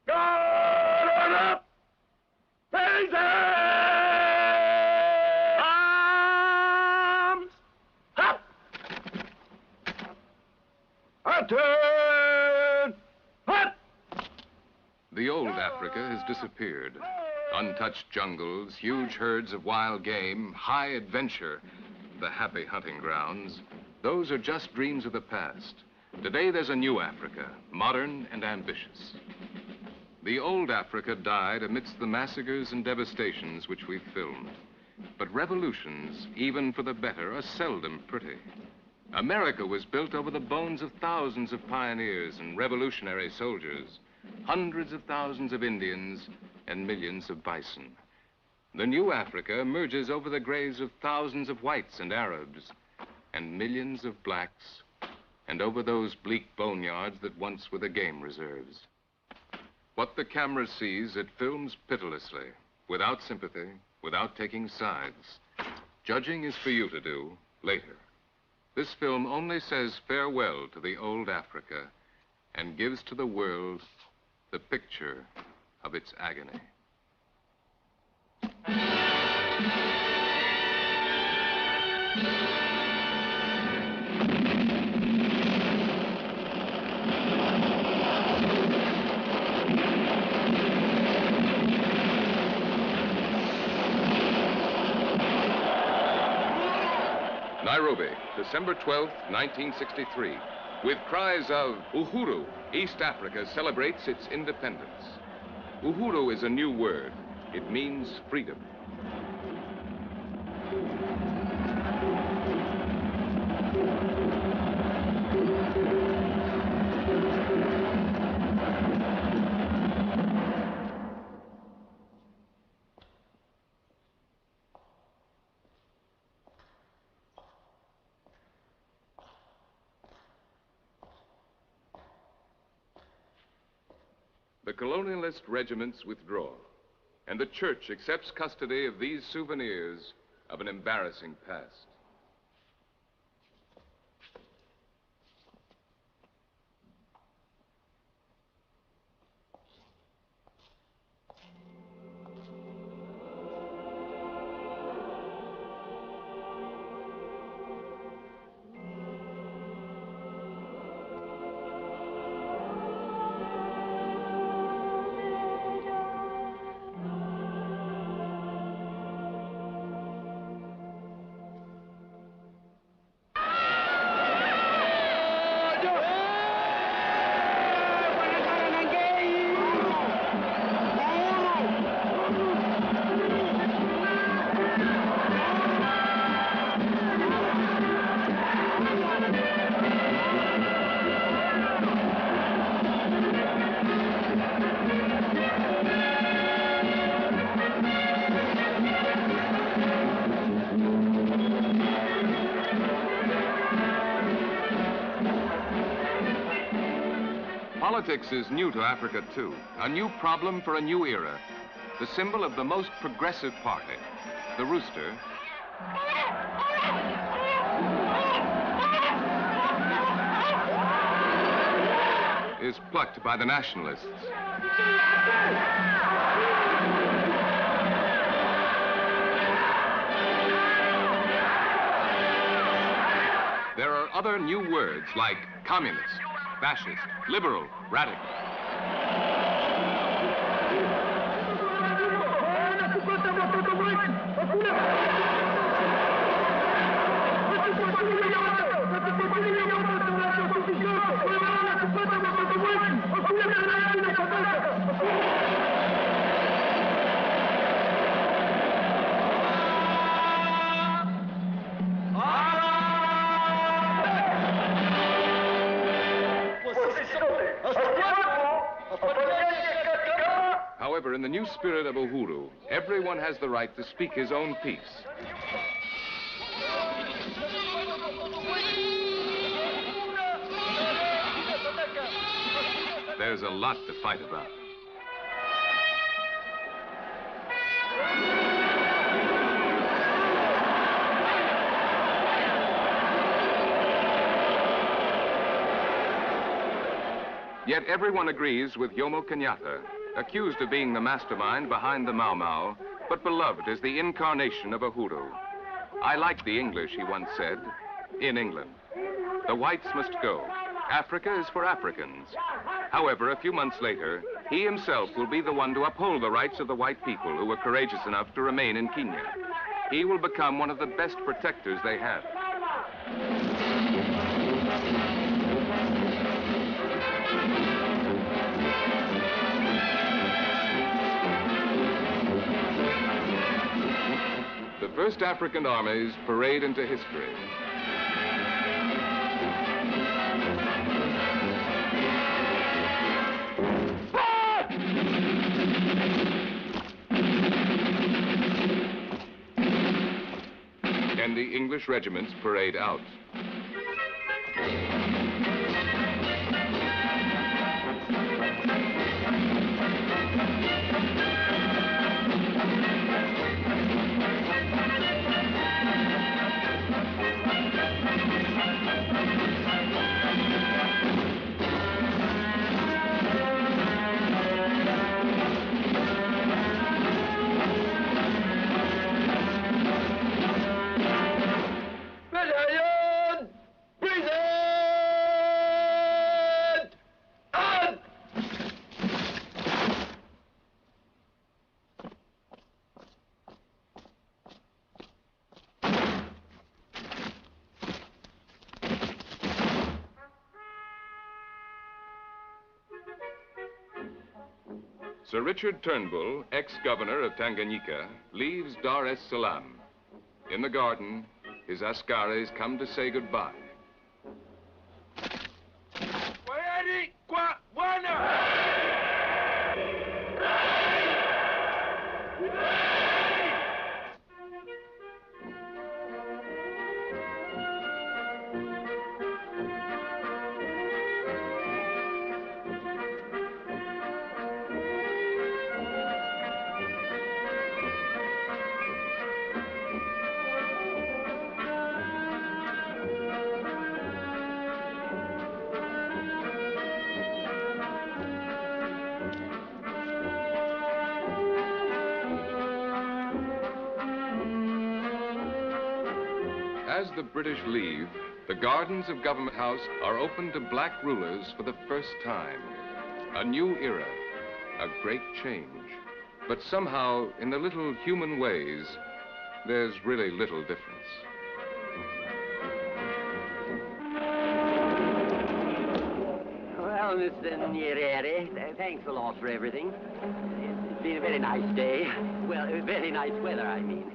Guard up! Faces! Arms! Up! Attend! Up! The old Africa has disappeared. Untouched jungles, huge herds of wild game, high adventure, the happy hunting grounds, those are just dreams of the past. Today there's a new Africa, modern and ambitious. The old Africa died amidst the massacres and devastations which we've filmed. But revolutions, even for the better, are seldom pretty. America was built over the bones of thousands of pioneers and revolutionary soldiers, hundreds of thousands of Indians, and millions of bison. The new Africa emerges over the graves of thousands of whites and Arabs, and millions of blacks, and over those bleak boneyards that once were the game reserves. What the camera sees, it films pitilessly, without sympathy, without taking sides. Judging is for you to do later. This film only says farewell to the old Africa and gives to the world the picture of its agony. Nairobi, December 12th, 1963. With cries of Uhuru, East Africa celebrates its independence. Uhuru is a new word. It means freedom. The colonialist regiments withdraw, and the church accepts custody of these souvenirs of an embarrassing past. Politics is new to Africa, too. A new problem for a new era. The symbol of the most progressive party, the rooster, is plucked by the nationalists. There are other new words like communist, fascist, liberal, radical. However, in the new spirit of Uhuru, everyone has the right to speak his own piece. There's a lot to fight about. Yet everyone agrees with Jomo Kenyatta. accused of being the mastermind behind the Mau Mau, but beloved as the incarnation of a hoodoo. "I like the English," he once said, in England. The whites must go. Africa is for Africans. However, a few months later, he himself will be the one to uphold the rights of the white people who were courageous enough to remain in Kenya. He will become one of the best protectors they have. The first African armies parade into history. And the English regiments parade out. Battalion! Present! On! Sir Richard Turnbull, ex-governor of Tanganyika, leaves Dar es Salaam. In the garden, his askaris come to say goodbye. Kwaheri kwa Bwana! As the British leave, the gardens of Government House are open to black rulers for the first time. A new era, a great change. But somehow, in the little human ways, there's really little difference. Well, Mr. Nyerere, thanks a lot for everything. It's been a very nice day. Well, very nice weather, I mean.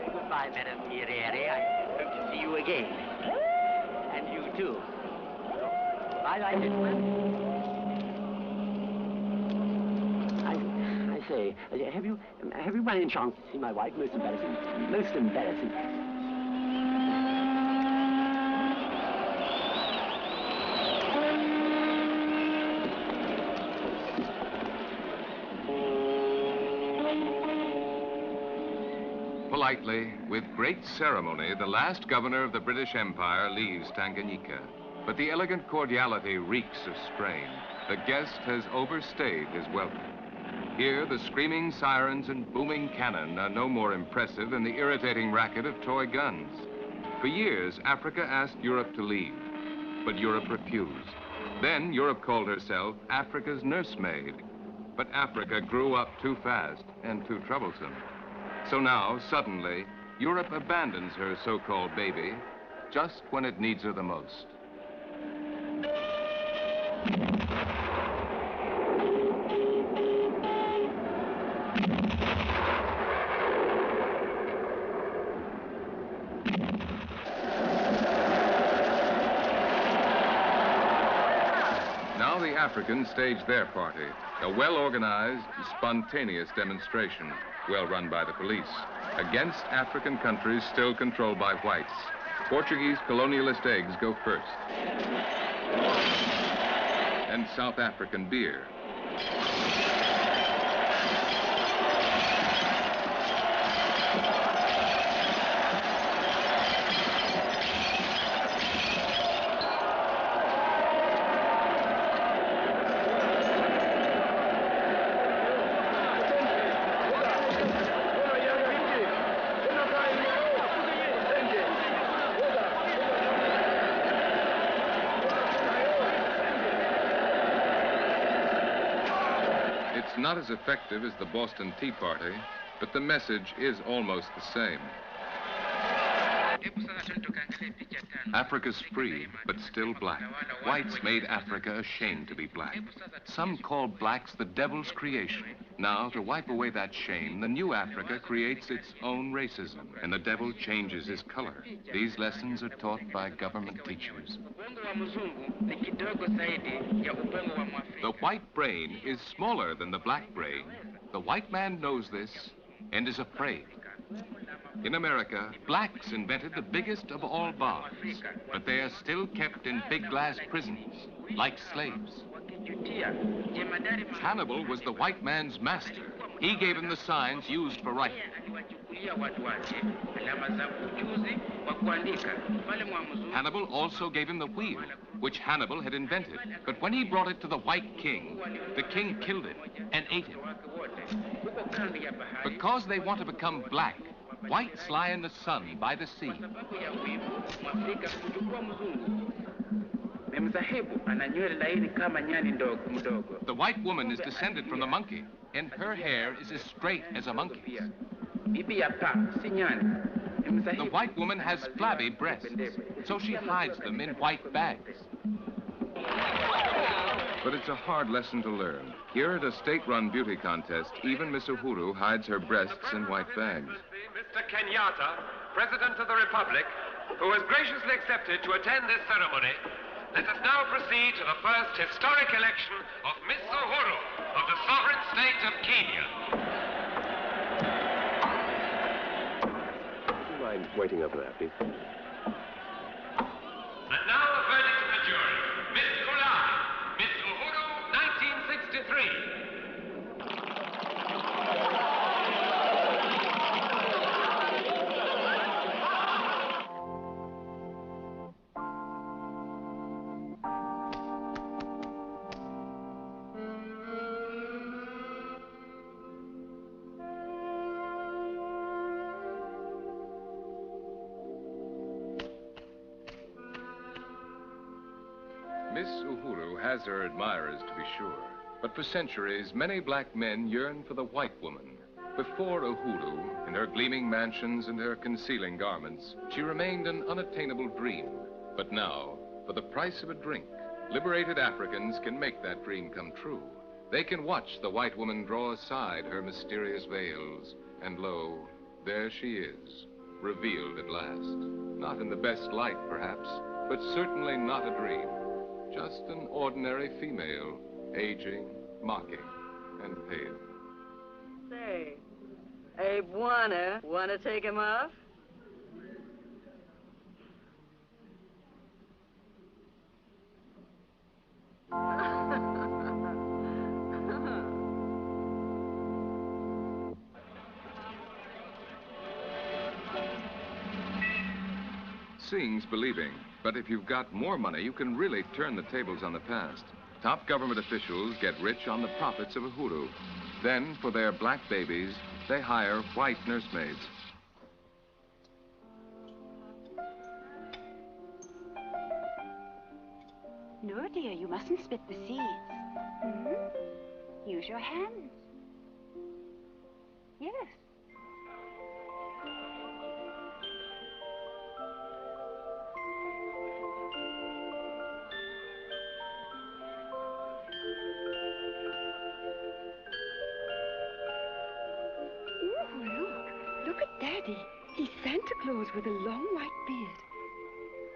Goodbye, Madam Nyerere. I hope to see you again. And you, too. Bye-bye, gentlemen. I say, have you by any chance seen my wife? Most embarrassing. Most embarrassing. Politely, with great ceremony, the last governor of the British Empire leaves Tanganyika. But the elegant cordiality reeks of strain. The guest has overstayed his welcome. Here, the screaming sirens and booming cannon are no more impressive than the irritating racket of toy guns. For years, Africa asked Europe to leave, but Europe refused. Then Europe called herself Africa's nursemaid. But Africa grew up too fast and too troublesome. So now, suddenly, Europe abandons her so-called baby just when it needs her the most. Now the Africans stage their party, a well-organized, spontaneous demonstration, well run by the police, against African countries still controlled by whites. Portuguese colonialist eggs go first. And South African beer. It's not as effective as the Boston Tea Party, but the message is almost the same. Africa's free, but still black. Whites made Africa ashamed to be black. Some call blacks the devil's creation. Now, to wipe away that shame, the new Africa creates its own racism, and the devil changes his color. These lessons are taught by government teachers. The white brain is smaller than the black brain. The white man knows this and is afraid. In America, blacks invented the biggest of all bonds, but they are still kept in big glass prisons, like slaves. Hannibal was the white man's master. He gave him the signs used for writing. Hannibal also gave him the wheel, which Hannibal had invented. But when he brought it to the white king, the king killed him and ate him. Because they want to become black, whites lie in the sun by the sea. The white woman is descended from the monkey, and her hair is as straight as a monkey's. The white woman has flabby breasts, so she hides them in white bags. But it's a hard lesson to learn. Here at a state-run beauty contest, even Miss Uhuru hides her breasts in white bags. Mr. Kenyatta, President of the Republic, who has graciously accepted to attend this ceremony, let us now proceed to the first historic election of Miss Uhuru of the sovereign state of Kenya. Would you mind waiting over there, please? And now the verdict of the jury. Miss Kulai, Miss Uhuru, 1963. Miss Uhuru has her admirers, to be sure. But for centuries, many black men yearn for the white woman. Before Uhuru, in her gleaming mansions and her concealing garments, she remained an unattainable dream. But now, for the price of a drink, liberated Africans can make that dream come true. They can watch the white woman draw aside her mysterious veils, and lo, there she is, revealed at last. Not in the best light, perhaps, but certainly not a dream. Just an ordinary female, aging, mocking, and pale. Say, Abe wanna take him off? Seeing's believing, but if you've got more money, you can really turn the tables on the past. Top government officials get rich on the profits of Uhuru. Then, for their black babies, they hire white nursemaids. No, dear, you mustn't spit the seeds. Use your hands. Yes. Look at Daddy. He's Santa Claus with a long white beard.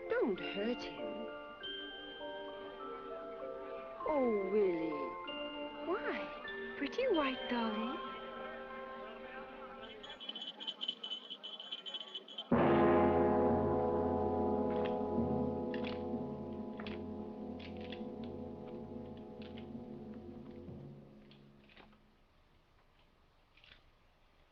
Don't hurt him. Oh, Willie. Why? Pretty white dolly.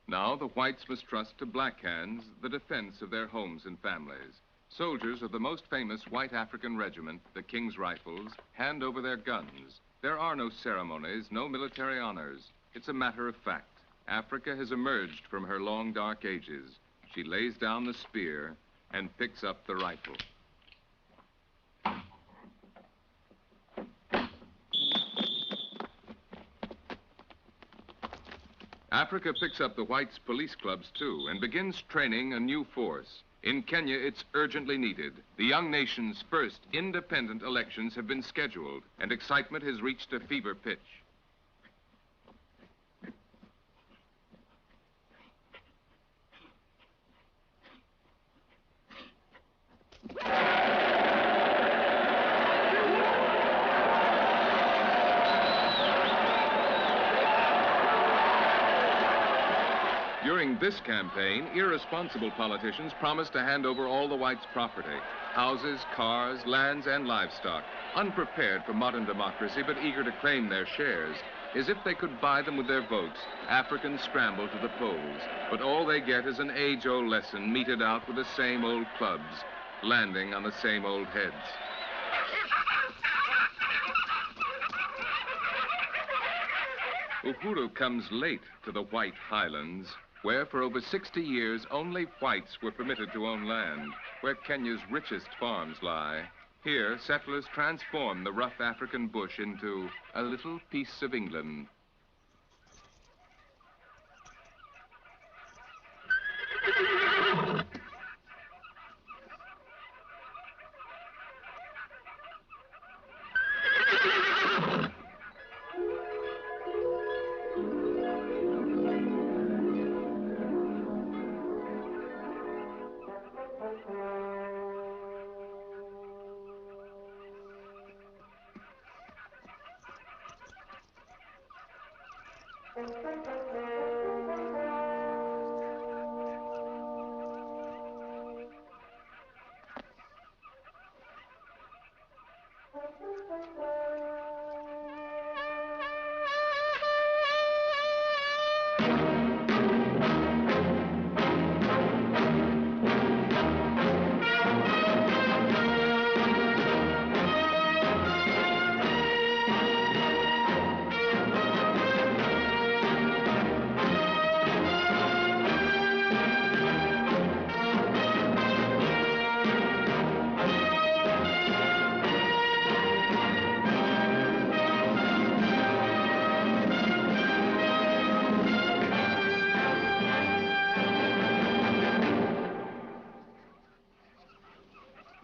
Now the whites must trust to black hands the defense of their homes and families. Soldiers of the most famous white African regiment, the King's Rifles, hand over their guns. There are no ceremonies, no military honors. It's a matter of fact. Africa has emerged from her long, dark ages. She lays down the spear and picks up the rifle. Africa picks up the whites' police clubs, too, and begins training a new force. In Kenya, it's urgently needed. The young nation's first independent elections have been scheduled, and excitement has reached a fever pitch. During this campaign, irresponsible politicians promised to hand over all the whites' property, houses, cars, lands, and livestock, unprepared for modern democracy but eager to claim their shares. As if they could buy them with their votes, Africans scramble to the polls, but all they get is an age-old lesson meted out with the same old clubs, landing on the same old heads. Uhuru comes late to the white highlands, where for over 60 years only whites were permitted to own land, where Kenya's richest farms lie. Here, settlers transform the rough African bush into a little piece of England.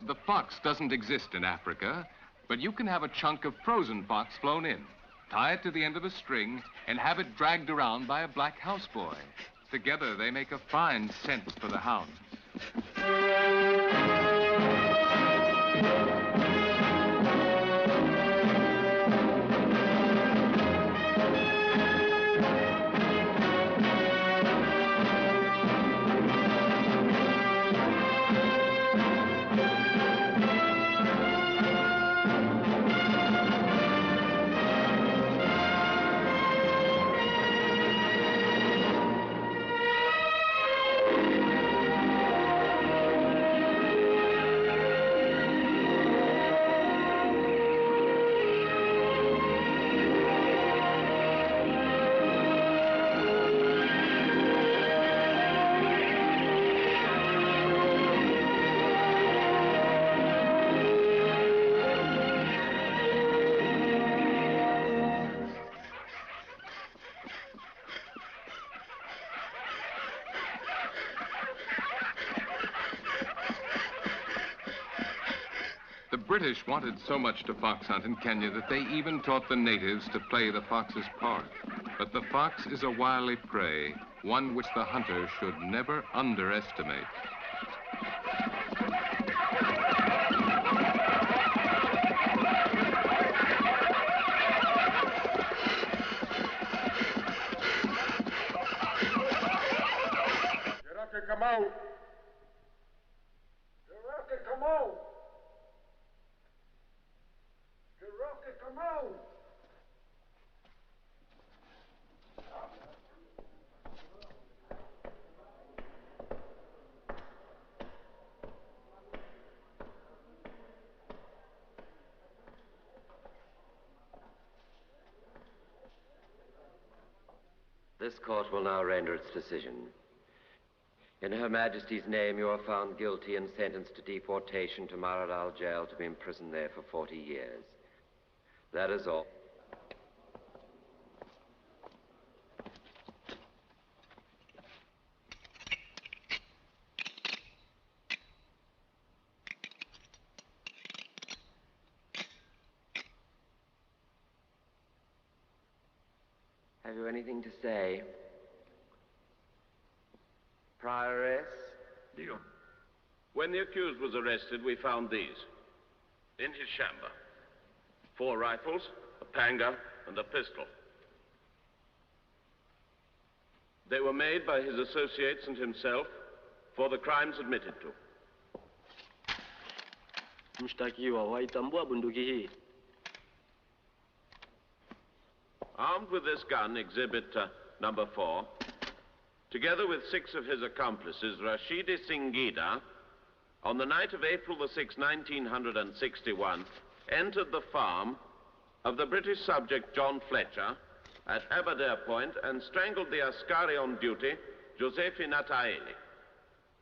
The fox doesn't exist in Africa, but you can have a chunk of frozen fox flown in, tie it to the end of a string, and have it dragged around by a black houseboy. Together, they make a fine scent for the hounds. The British wanted so much to fox hunt in Kenya that they even taught the natives to play the fox's part. But the fox is a wily prey, one which the hunter should never underestimate. Gerake, come out! Gerake, come out! Gerake, come out! This court will now render its decision. In Her Majesty's name, you are found guilty and sentenced to deportation to Maradal Jail to be imprisoned there for 40 years. That is all. Have you anything to say? Prior arrests? Dio. When the accused was arrested, we found these. In his chamber. 4 rifles, a panga, and a pistol. They were made by his associates and himself for the crimes admitted to. Mshtakiwa, waitambua bunduki hii? Armed with this gun, exhibit number 4, together with 6 of his accomplices, Rashidi Singida, on the night of April the 6th, 1961, entered the farm of the British subject John Fletcher at Aberdare Point and strangled the askari on duty, Josephine Taeli.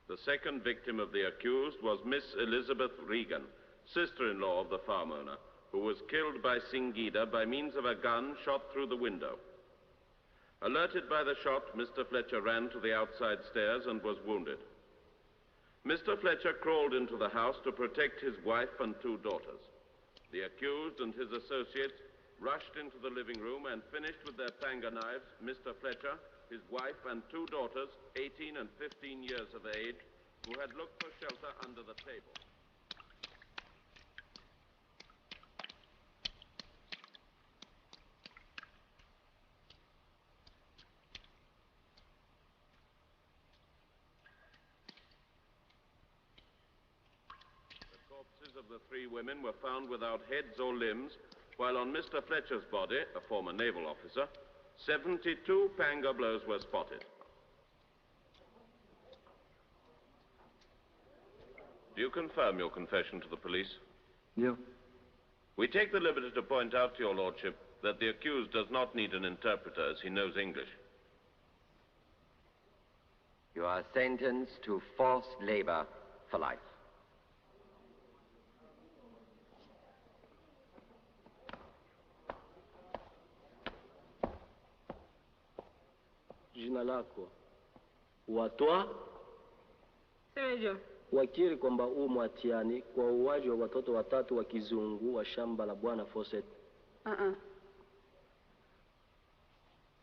The second victim of the accused was Miss Elizabeth Regan, sister-in-law of the farm owner, who was killed by Singida by means of a gun shot through the window. Alerted by the shot, Mr. Fletcher ran to the outside stairs and was wounded. Mr. Fletcher crawled into the house to protect his wife and 2 daughters. The accused and his associates rushed into the living room and finished with their panga knives Mr. Fletcher, his wife, and 2 daughters, 18 and 15 years of age, who had looked for shelter under the table. The corpses of the 3 women were found without heads or limbs, while on Mr. Fletcher's body, a former naval officer, 72 panga blows were spotted. Do you confirm your confession to the police? Ndio. We take the liberty to point out to your lordship that the accused does not need an interpreter, as he knows English. You are sentenced to forced labor for life. Jina lako. Watwa? Semejo. Wakiri kwamba mwatiani kwa uuaji wa watoto 3 wa kizungu wa shamba la Bwana Fawcett.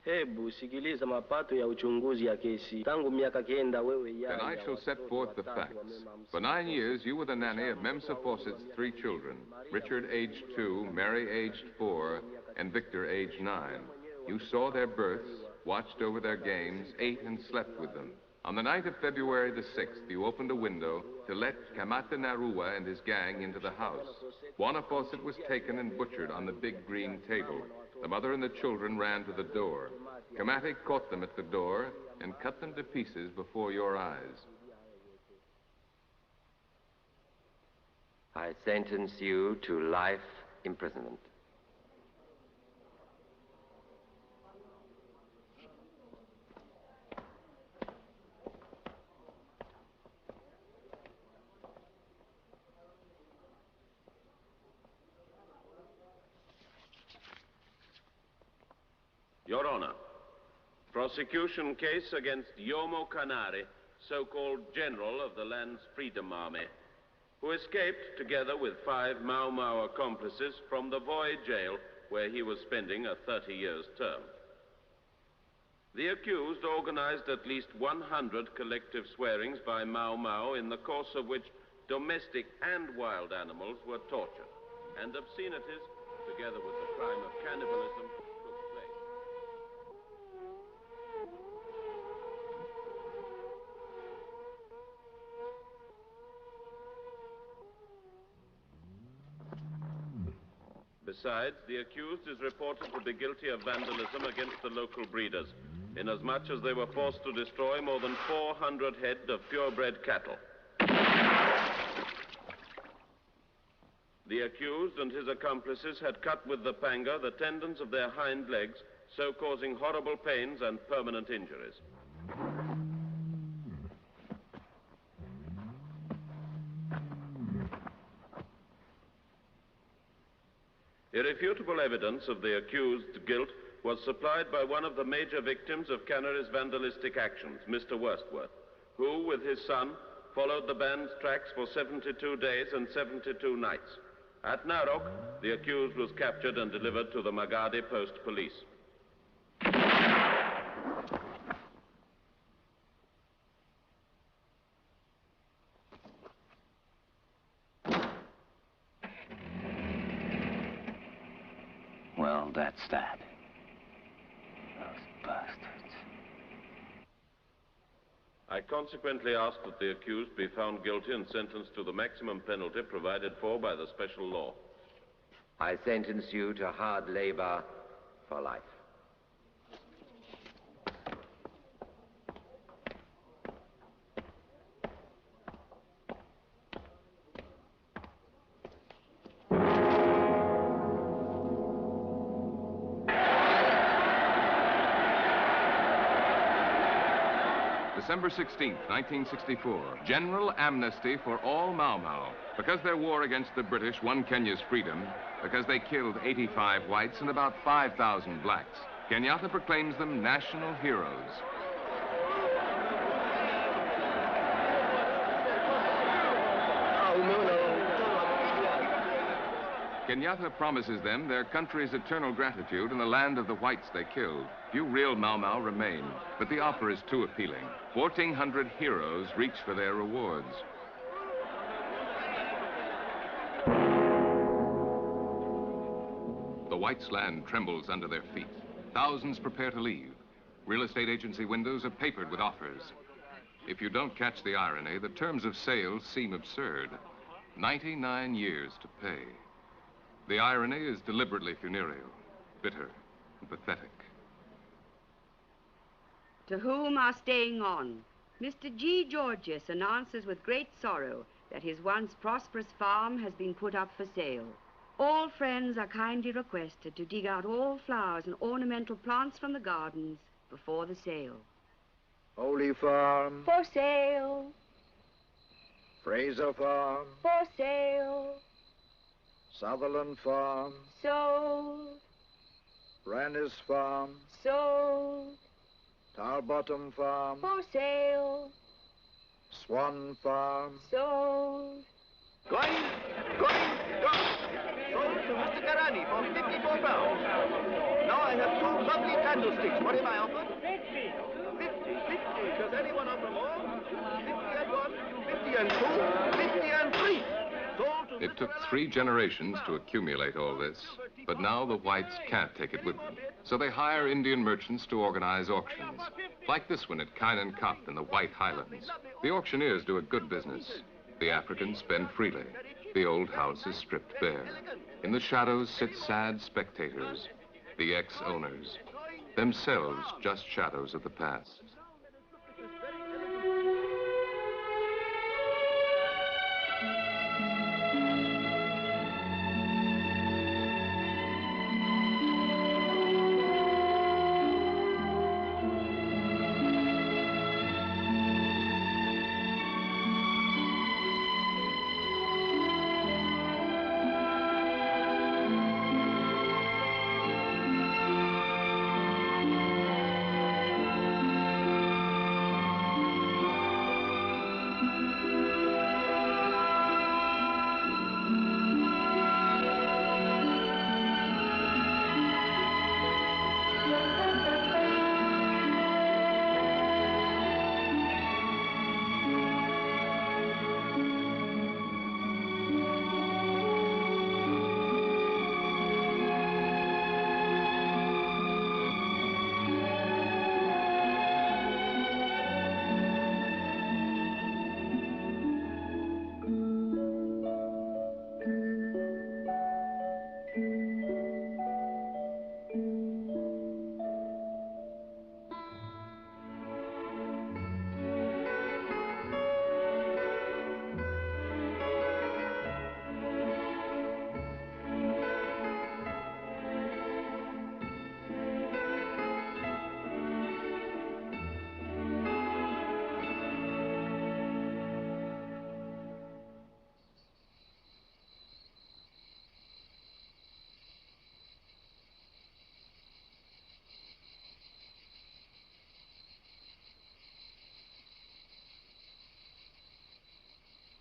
Hebu sikiliza mapato ya uchunguzi ya kesi. Tangu miaka 9 wewe ya. Then I shall set forth the facts. For 9 years, you were the nanny of Memsa Fawcett's 3 children, Richard, aged 2, Mary, aged 4, and Victor, aged 9. You saw their births, watched over their games, ate and slept with them. On the night of February the 6th, you opened a window to let Kamata Narua and his gang into the house. Bwana Fawcett was taken and butchered on the big green table. The mother and the children ran to the door. Kamata caught them at the door and cut them to pieces before your eyes. I sentence you to life imprisonment. Your Honor, prosecution case against Yomo Kanari, so-called general of the land's Freedom Army, who escaped together with 5 Mau Mau accomplices from the Voi jail where he was spending a 30 years term. The accused organized at least 100 collective swearings by Mau Mau, in the course of which domestic and wild animals were tortured, and obscenities, together with the crime of cannibalism, took place. Besides, the accused is reported to be guilty of vandalism against the local breeders, inasmuch as they were forced to destroy more than 400 head of purebred cattle. The accused and his accomplices had cut with the panga the tendons of their hind legs, so causing horrible pains and permanent injuries. Irrefutable evidence of the accused's guilt was supplied by one of the major victims of Cannery's vandalistic actions, Mr. Worstworth, who, with his son, followed the band's tracks for 72 days and 72 nights. At Narok, the accused was captured and delivered to the Magadi Post Police. Well, that's that. Those bastards. I consequently ask that the accused be found guilty and sentenced to the maximum penalty provided for by the special law. I sentence you to hard labor for life. December 16th, 1964. General amnesty for all Mau Mau. Because their war against the British won Kenya's freedom, because they killed 85 whites and about 5,000 blacks, Kenyatta proclaims them national heroes. Kenyatta promises them their country's eternal gratitude in the land of the whites they killed. Few real Mau Mau remain, but the offer is too appealing. 1,400 heroes reach for their rewards. The whites' land trembles under their feet. Thousands prepare to leave. Real estate agency windows are papered with offers. If you don't catch the irony, the terms of sale seem absurd. 99 years to pay. The irony is deliberately funereal, bitter, and pathetic. To whom are staying on, Mr. G. Georgius announces with great sorrow that his once prosperous farm has been put up for sale. All friends are kindly requested to dig out all flowers and ornamental plants from the gardens before the sale. Holy Farm. For sale. Fraser Farm. For sale. Sutherland Farm. Sold. Rannis Farm. Sold. Tarbottom Farm. For sale. Swan Farm. Sold. Going. Sold to Mr. Karani for £54. Now I have two lovely candlesticks. What am I offered? 50. Does anyone offer more? 50 and 1, 50 and 2, 50 and 3. It took 3 generations to accumulate all this, but now the whites can't take it with them. So they hire Indian merchants to organize auctions, like this one at Kynan Kop in the White Highlands. The auctioneers do a good business. The Africans spend freely. The old house is stripped bare. In the shadows sit sad spectators, the ex-owners, themselves just shadows of the past.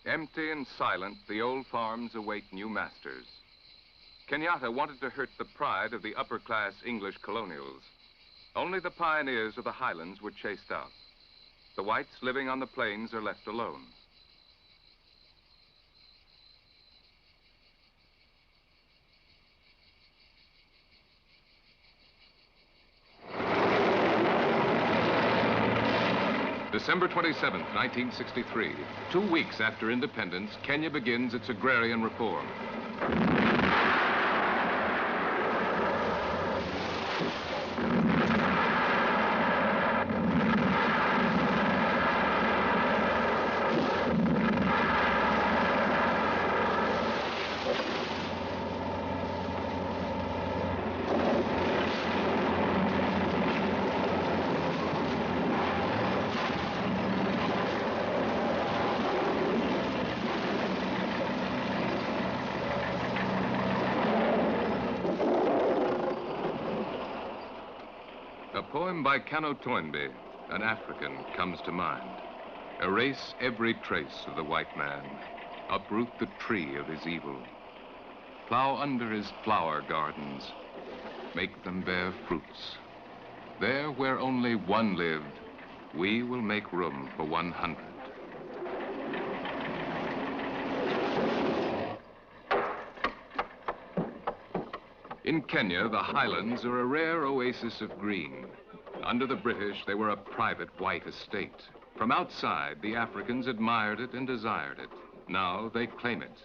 Empty and silent, the old farms await new masters. Kenyatta wanted to hurt the pride of the upper-class English colonials. Only the pioneers of the highlands were chased out. The whites living on the plains are left alone. December 27th, 1963, 2 weeks after independence, Kenya begins its agrarian reform. A poem by Kano Toynbee, an African, comes to mind. Erase every trace of the white man. Uproot the tree of his evil. Plow under his flower gardens. Make them bear fruits. There where only one lived, we will make room for 100. In Kenya, the highlands are a rare oasis of green. Under the British, they were a private white estate. From outside, the Africans admired it and desired it. Now they claim it.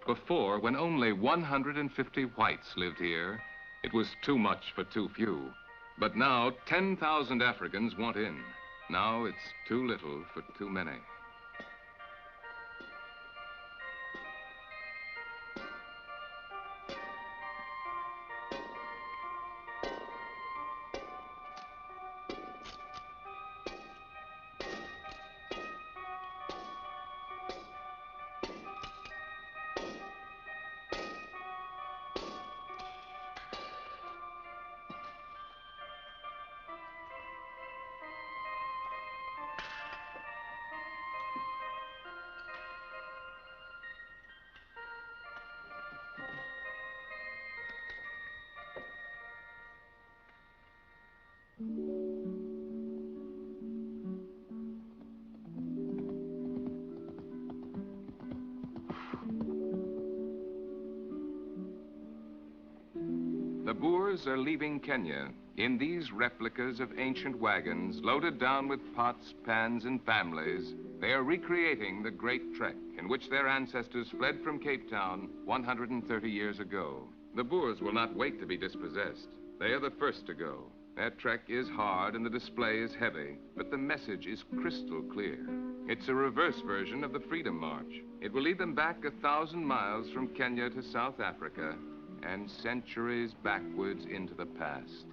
Before, when only 150 whites lived here, it was too much for too few. But now, 10,000 Africans want in. Now it's too little for too many. The Boers are leaving Kenya in these replicas of ancient wagons loaded down with pots, pans, and families. They are recreating the great trek in which their ancestors fled from Cape Town 130 years ago. The Boers will not wait to be dispossessed. They are the first to go. Their trek is hard and the display is heavy, but the message is crystal clear. It's a reverse version of the Freedom March. It will lead them back 1,000 miles from Kenya to South Africa and centuries backwards into the past.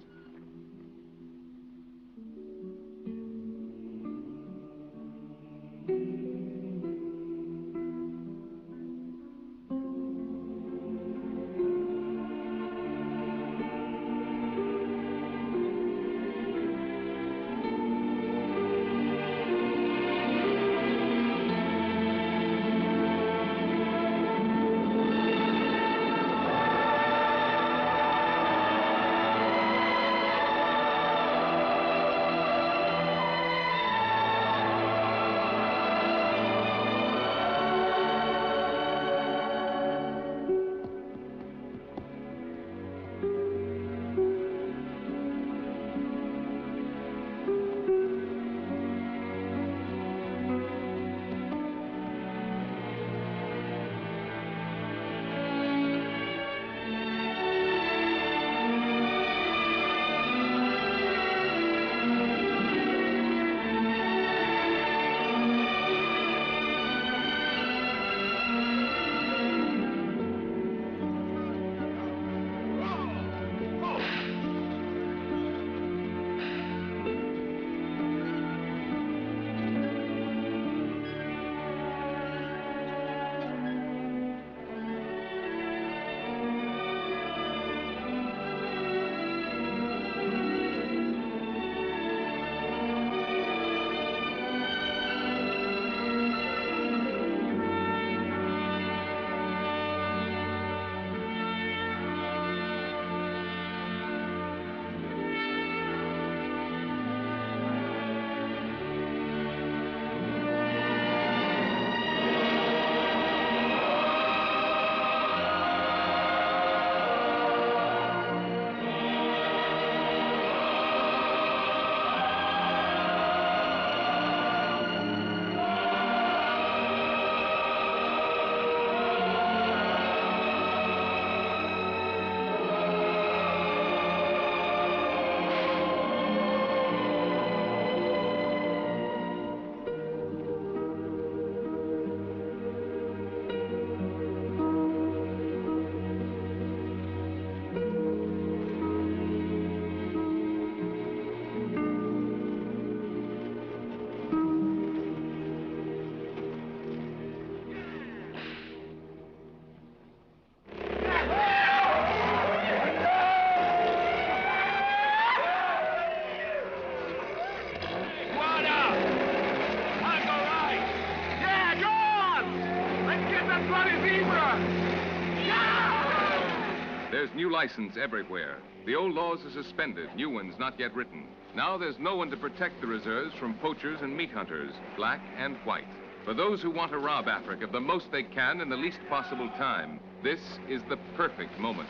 new license everywhere. The old laws are suspended, new ones not yet written. Now there's no one to protect the reserves from poachers and meat hunters, black and white. For those who want to rob Africa the most they can in the least possible time, this is the perfect moment.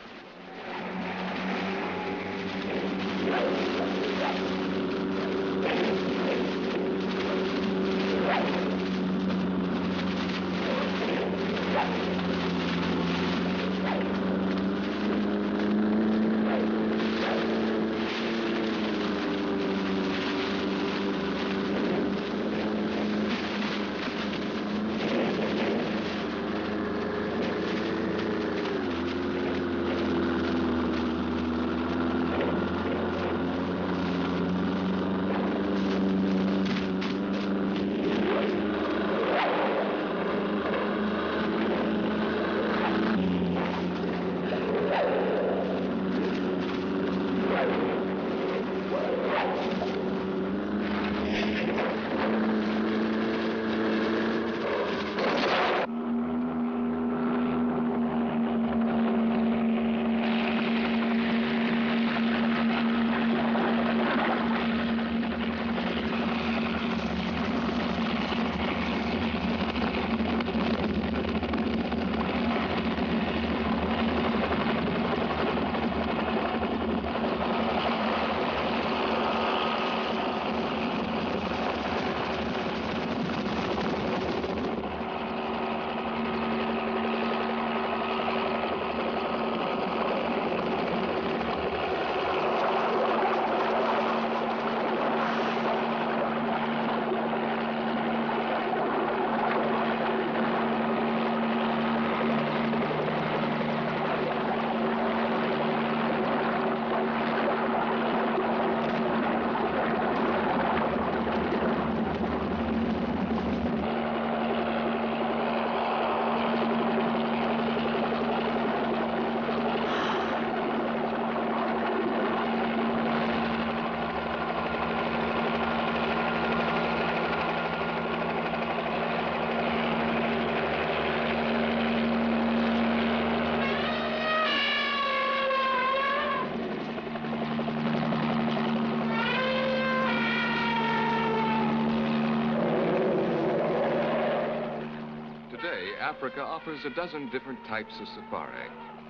Africa offers a dozen different types of safari.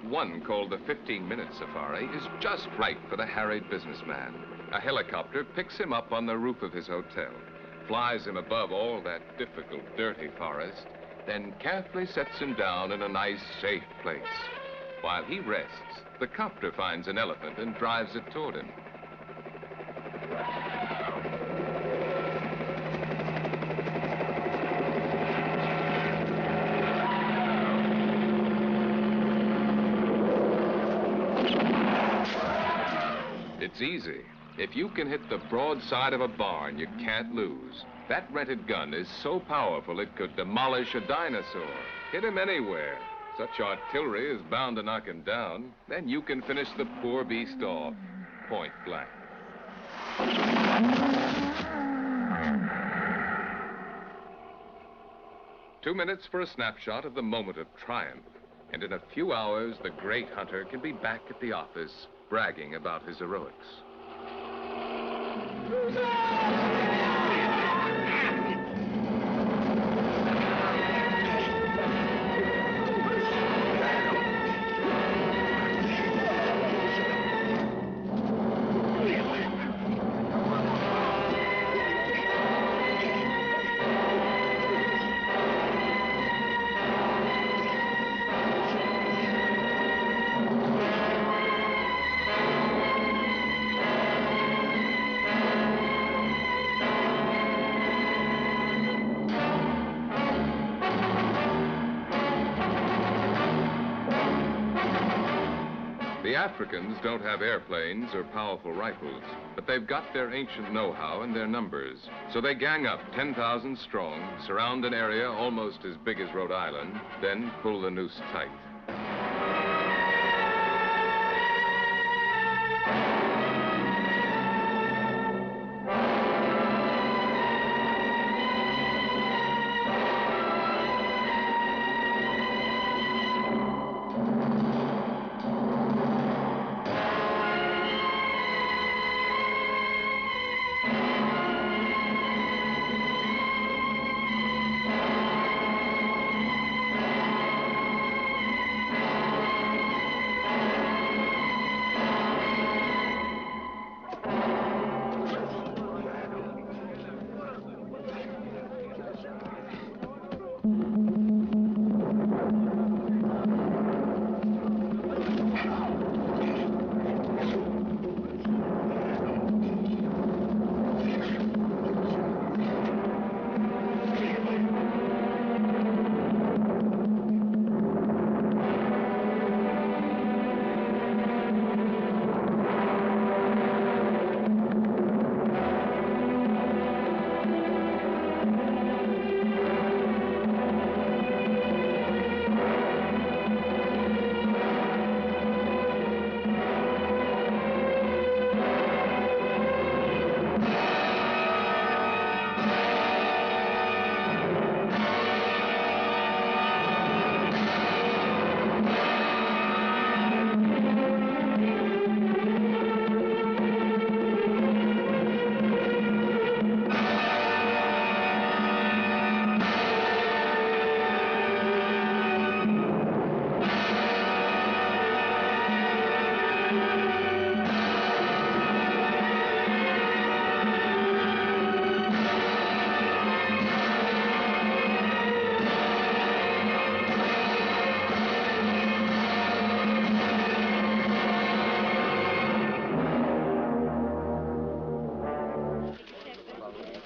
One, called the 15-minute safari, is just right for the harried businessman. A helicopter picks him up on the roof of his hotel, flies him above all that difficult, dirty forest, then carefully sets him down in a nice, safe place. While he rests, the copter finds an elephant and drives it toward him. It's easy. If you can hit the broadside of a barn, you can't lose. That rented gun is so powerful it could demolish a dinosaur. Hit him anywhere. Such artillery is bound to knock him down. Then you can finish the poor beast off, point blank. Two minutes for a snapshot of the moment of triumph. And in a few hours, the great hunter can be back at the office, bragging about his heroics. The Africans don't have airplanes or powerful rifles, but they've got their ancient know-how and their numbers. So they gang up 10,000 strong, surround an area almost as big as Rhode Island, then pull the noose tight.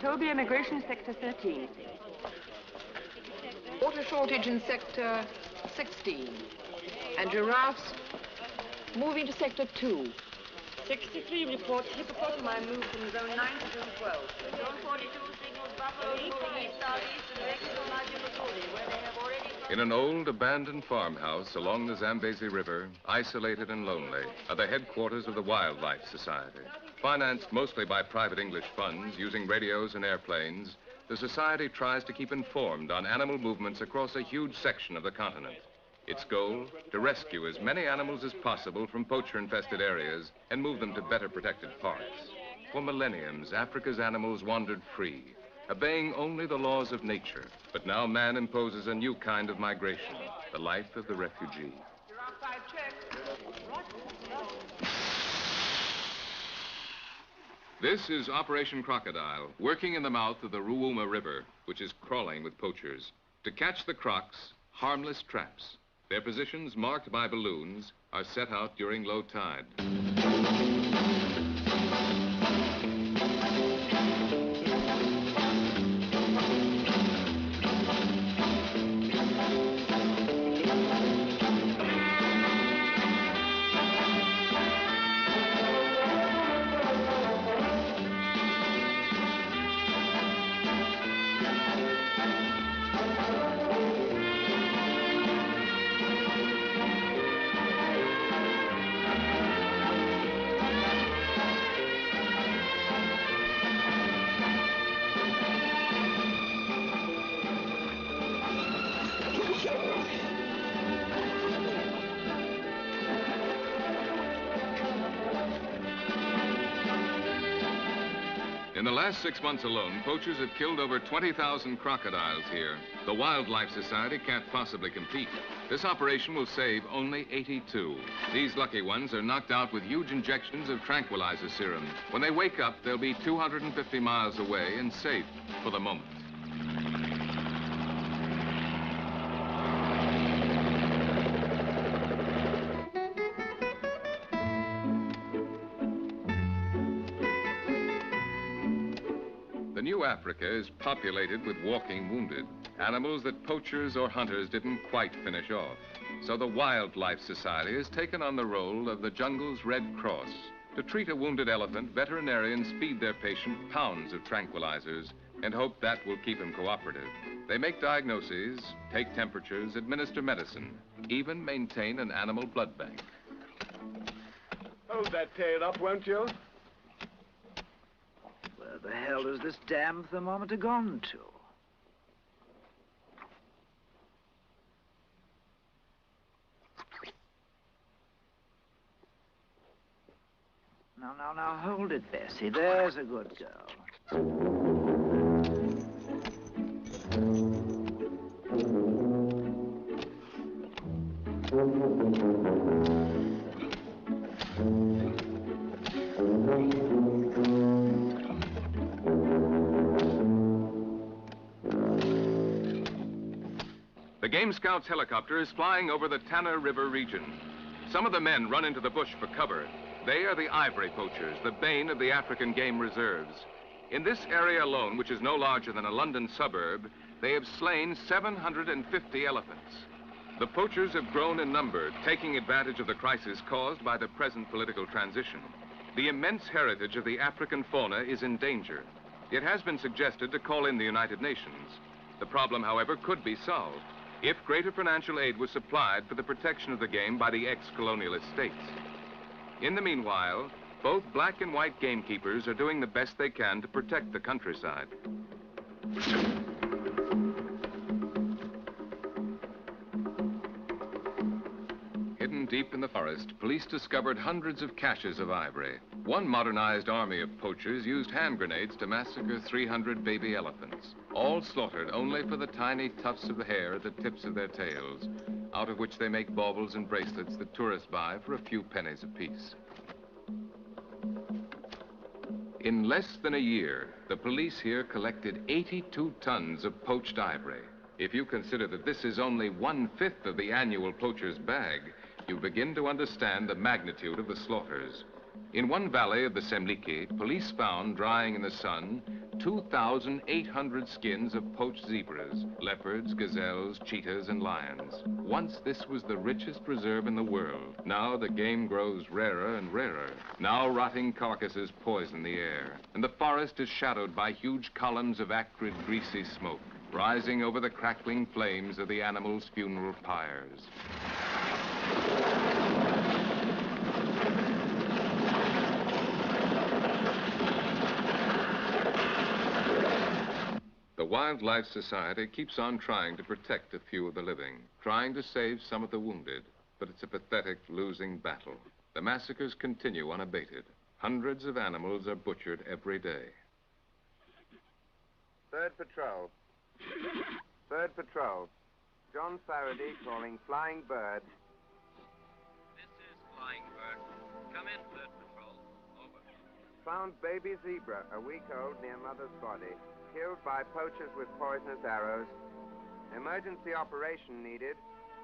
Phobia Immigration Sector 13. Water shortage in Sector 16. And giraffes moving to Sector 2. 63 reports hippopotami moved from zone 9 to zone 12. Zone 42 signals buffaloes moving east-southeast in direction of Majapahuli, where they have already... In an old abandoned farmhouse along the Zambezi River, isolated and lonely, are the headquarters of the Wildlife Society. Financed mostly by private English funds using radios and airplanes, the Society tries to keep informed on animal movements across a huge section of the continent. Its goal, to rescue as many animals as possible from poacher-infested areas and move them to better protected parks. For millenniums, Africa's animals wandered free, obeying only the laws of nature. But now man imposes a new kind of migration, the life of the refugee. This is Operation Crocodile, working in the mouth of the Ruuma River, which is crawling with poachers. To catch the crocs, harmless traps. Their positions, marked by balloons, are set out during low tide. In the last 6 months alone, poachers have killed over 20,000 crocodiles here. The Wildlife Society can't possibly compete. This operation will save only 82. These lucky ones are knocked out with huge injections of tranquilizer serum. When they wake up, they'll be 250 miles away and safe for the moment. New Africa is populated with walking wounded, animals that poachers or hunters didn't quite finish off. So the Wildlife Society has taken on the role of the jungle's Red Cross. To treat a wounded elephant, veterinarians feed their patient pounds of tranquilizers and hope that will keep him cooperative. They make diagnoses, take temperatures, administer medicine, even maintain an animal blood bank. Hold that tail up, won't you? Where the hell has this damn thermometer gone to? Now, hold it, Bessie. There's a good girl. The Game Scouts helicopter is flying over the Tana River region. Some of the men run into the bush for cover. They are the ivory poachers, the bane of the African game reserves. In this area alone, which is no larger than a London suburb, they have slain 750 elephants. The poachers have grown in number, taking advantage of the crisis caused by the present political transition. The immense heritage of the African fauna is in danger. It has been suggested to call in the United Nations. The problem, however, could be solved if greater financial aid was supplied for the protection of the game by the ex-colonialist states. In the meanwhile, both black and white gamekeepers are doing the best they can to protect the countryside. Hidden deep in the forest, police discovered hundreds of caches of ivory. One modernized army of poachers used hand grenades to massacre 300 baby elephants, all slaughtered only for the tiny tufts of hair at the tips of their tails, out of which they make baubles and bracelets that tourists buy for a few pennies apiece. In less than a year, the police here collected 82 tons of poached ivory. If you consider that this is only 1/5 of the annual poacher's bag, you begin to understand the magnitude of the slaughters. In one valley of the Semliki, police found drying in the sun 2,800 skins of poached zebras, leopards, gazelles, cheetahs, and lions. Once this was the richest preserve in the world. Now the game grows rarer and rarer. Now rotting carcasses poison the air, and the forest is shadowed by huge columns of acrid, greasy smoke, rising over the crackling flames of the animals' funeral pyres. The Wildlife Society keeps on trying to protect a few of the living, trying to save some of the wounded, but it's a pathetic losing battle. The massacres continue unabated. Hundreds of animals are butchered every day. Third patrol. Third patrol. John Faraday calling Flying Bird. This is Flying Bird. Come in, third patrol. Over. Found baby zebra, a week old, near mother's body. Killed by poachers with poisonous arrows. Emergency operation needed.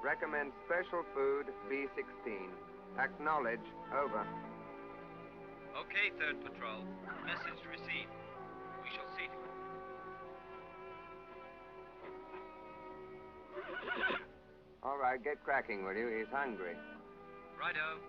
Recommend special food, B16. Acknowledge, over. Okay, third patrol. Message received. We shall see to it. All right, get cracking, will you? He's hungry. Righto.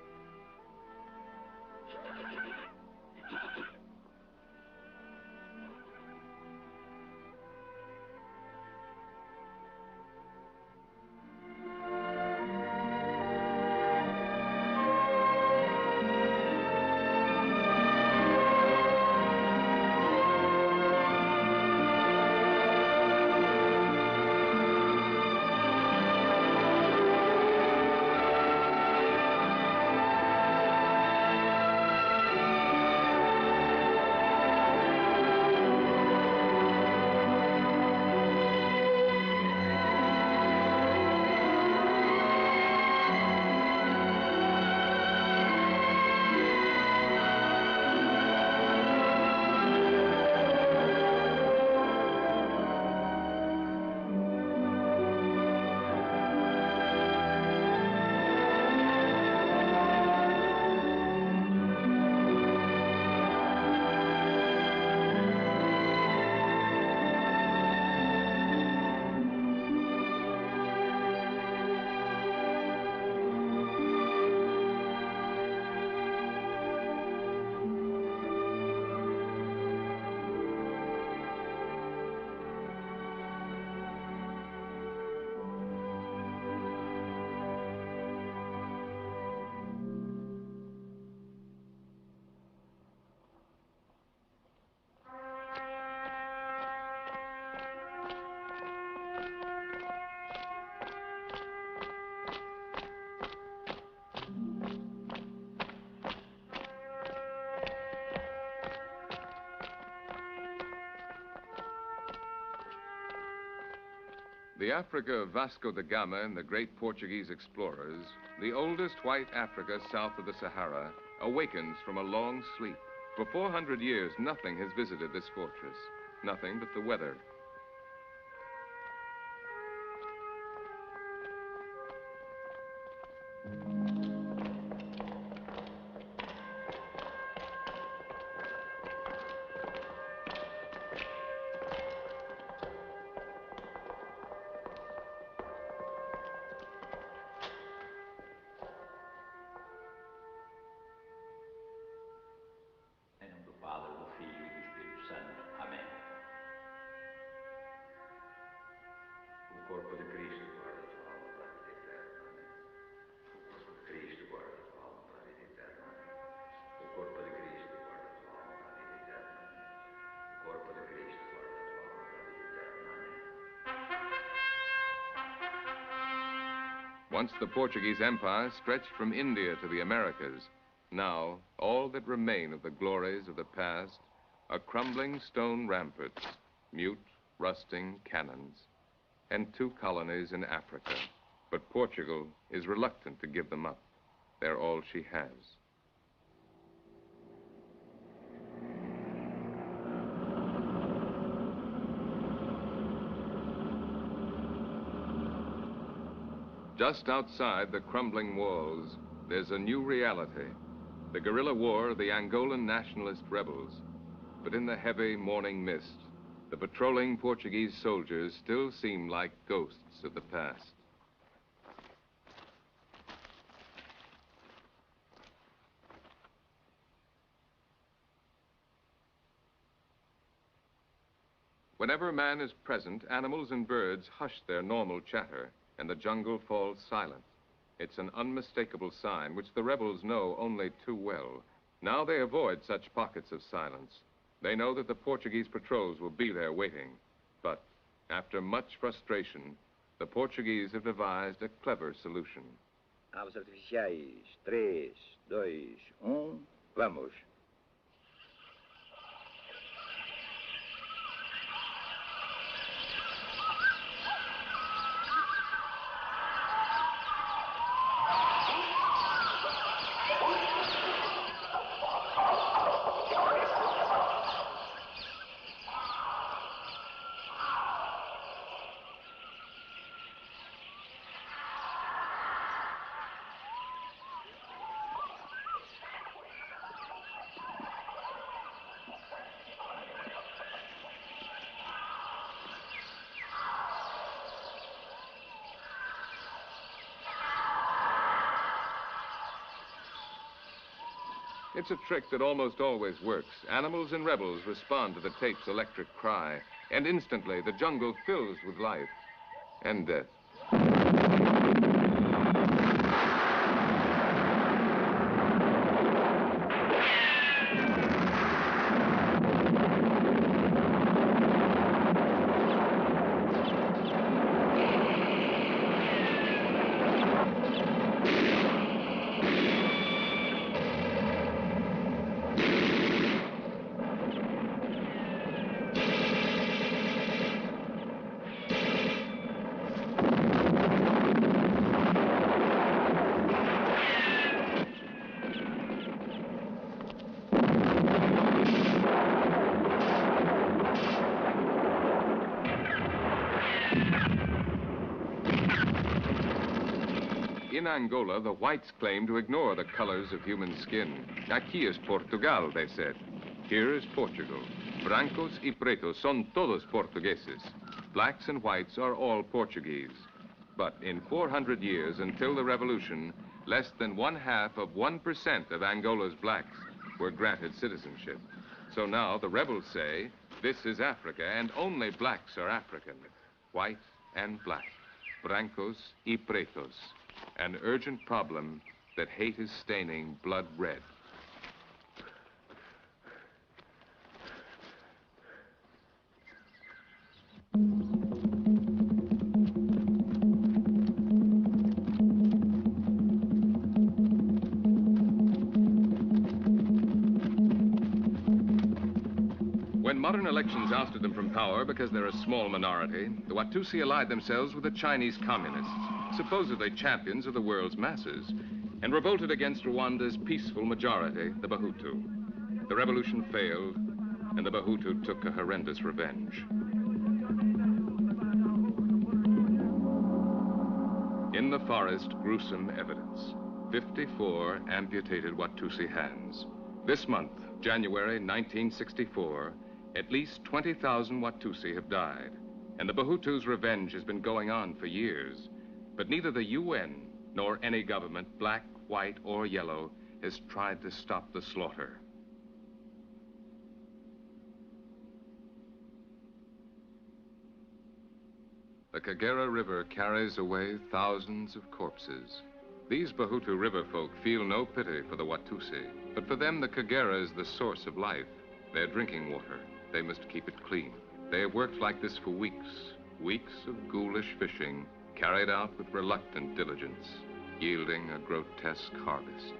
The Africa of Vasco da Gama and the great Portuguese explorers, the oldest white Africa south of the Sahara, awakens from a long sleep. For 400 years, nothing has visited this fortress, nothing but the weather. Once the Portuguese Empire stretched from India to the Americas, now all that remain of the glories of the past are crumbling stone ramparts, mute, rusting cannons, and 2 colonies in Africa. But Portugal is reluctant to give them up. They're all she has. Just outside the crumbling walls, there's a new reality. the guerrilla war of the Angolan nationalist rebels. But in the heavy morning mist, the patrolling Portuguese soldiers still seem like ghosts of the past. Whenever man is present, animals and birds hush their normal chatter, and the jungle falls silent. It's an unmistakable sign which the rebels know only too well. Now they avoid such pockets of silence. They know that the Portuguese patrols will be there waiting. But after much frustration, the Portuguese have devised a clever solution. Aves artificiais. 3, 2, 1, vamos. It's a trick that almost always works. Animals and rebels respond to the tape's electric cry, and instantly the jungle fills with life and death. In Angola, the whites claim to ignore the colors of human skin. Aquí es Portugal, they said. Here is Portugal. Brancos y pretos son todos portugueses. Blacks and whites are all Portuguese. But in 400 years, until the revolution, less than 0.5% of Angola's blacks were granted citizenship. So now the rebels say, this is Africa, and only blacks are African. White and black. Brancos y pretos. An urgent problem that hate is staining blood red. When modern elections ousted them from power because they're a small minority, the Watusi allied themselves with the Chinese communists, supposedly champions of the world's masses, and revolted against Rwanda's peaceful majority, the Bahutu. The revolution failed, and the Bahutu took a horrendous revenge. In the forest, gruesome evidence. 54 amputated Watusi hands. This month, January 1964, at least 20,000 Watusi have died, and the Bahutus' revenge has been going on for years. But neither the UN nor any government, black, white, or yellow, has tried to stop the slaughter. The Kagera River carries away thousands of corpses. These Bahutu river folk feel no pity for the Watusi, but for them the Kagera is the source of life, their drinking water. They must keep it clean. They have worked like this for weeks, weeks of ghoulish fishing, carried out with reluctant diligence, yielding a grotesque harvest.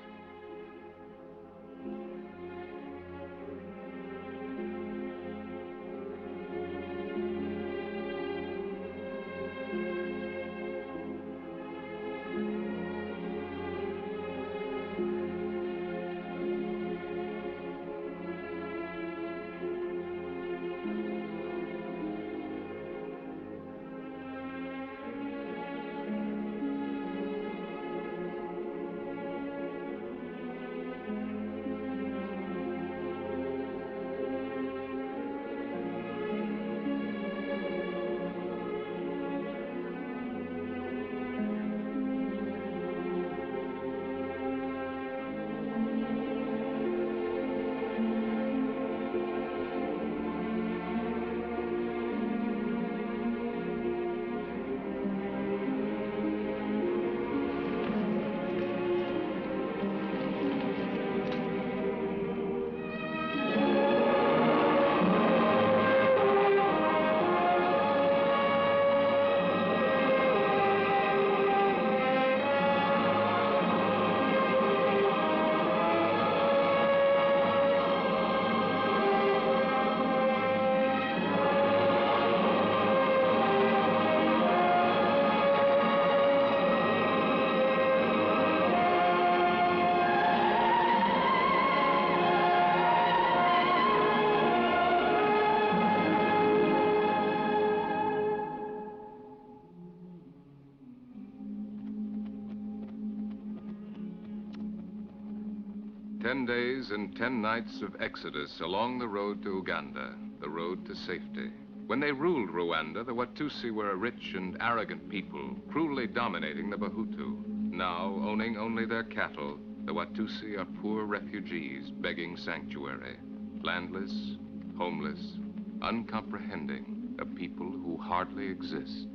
10 days and 10 nights of exodus along the road to Uganda, the road to safety. When they ruled Rwanda, the Watusi were a rich and arrogant people, cruelly dominating the Bahutu. Now, owning only their cattle, the Watusi are poor refugees begging sanctuary. Landless, homeless, uncomprehending, a people who hardly exist.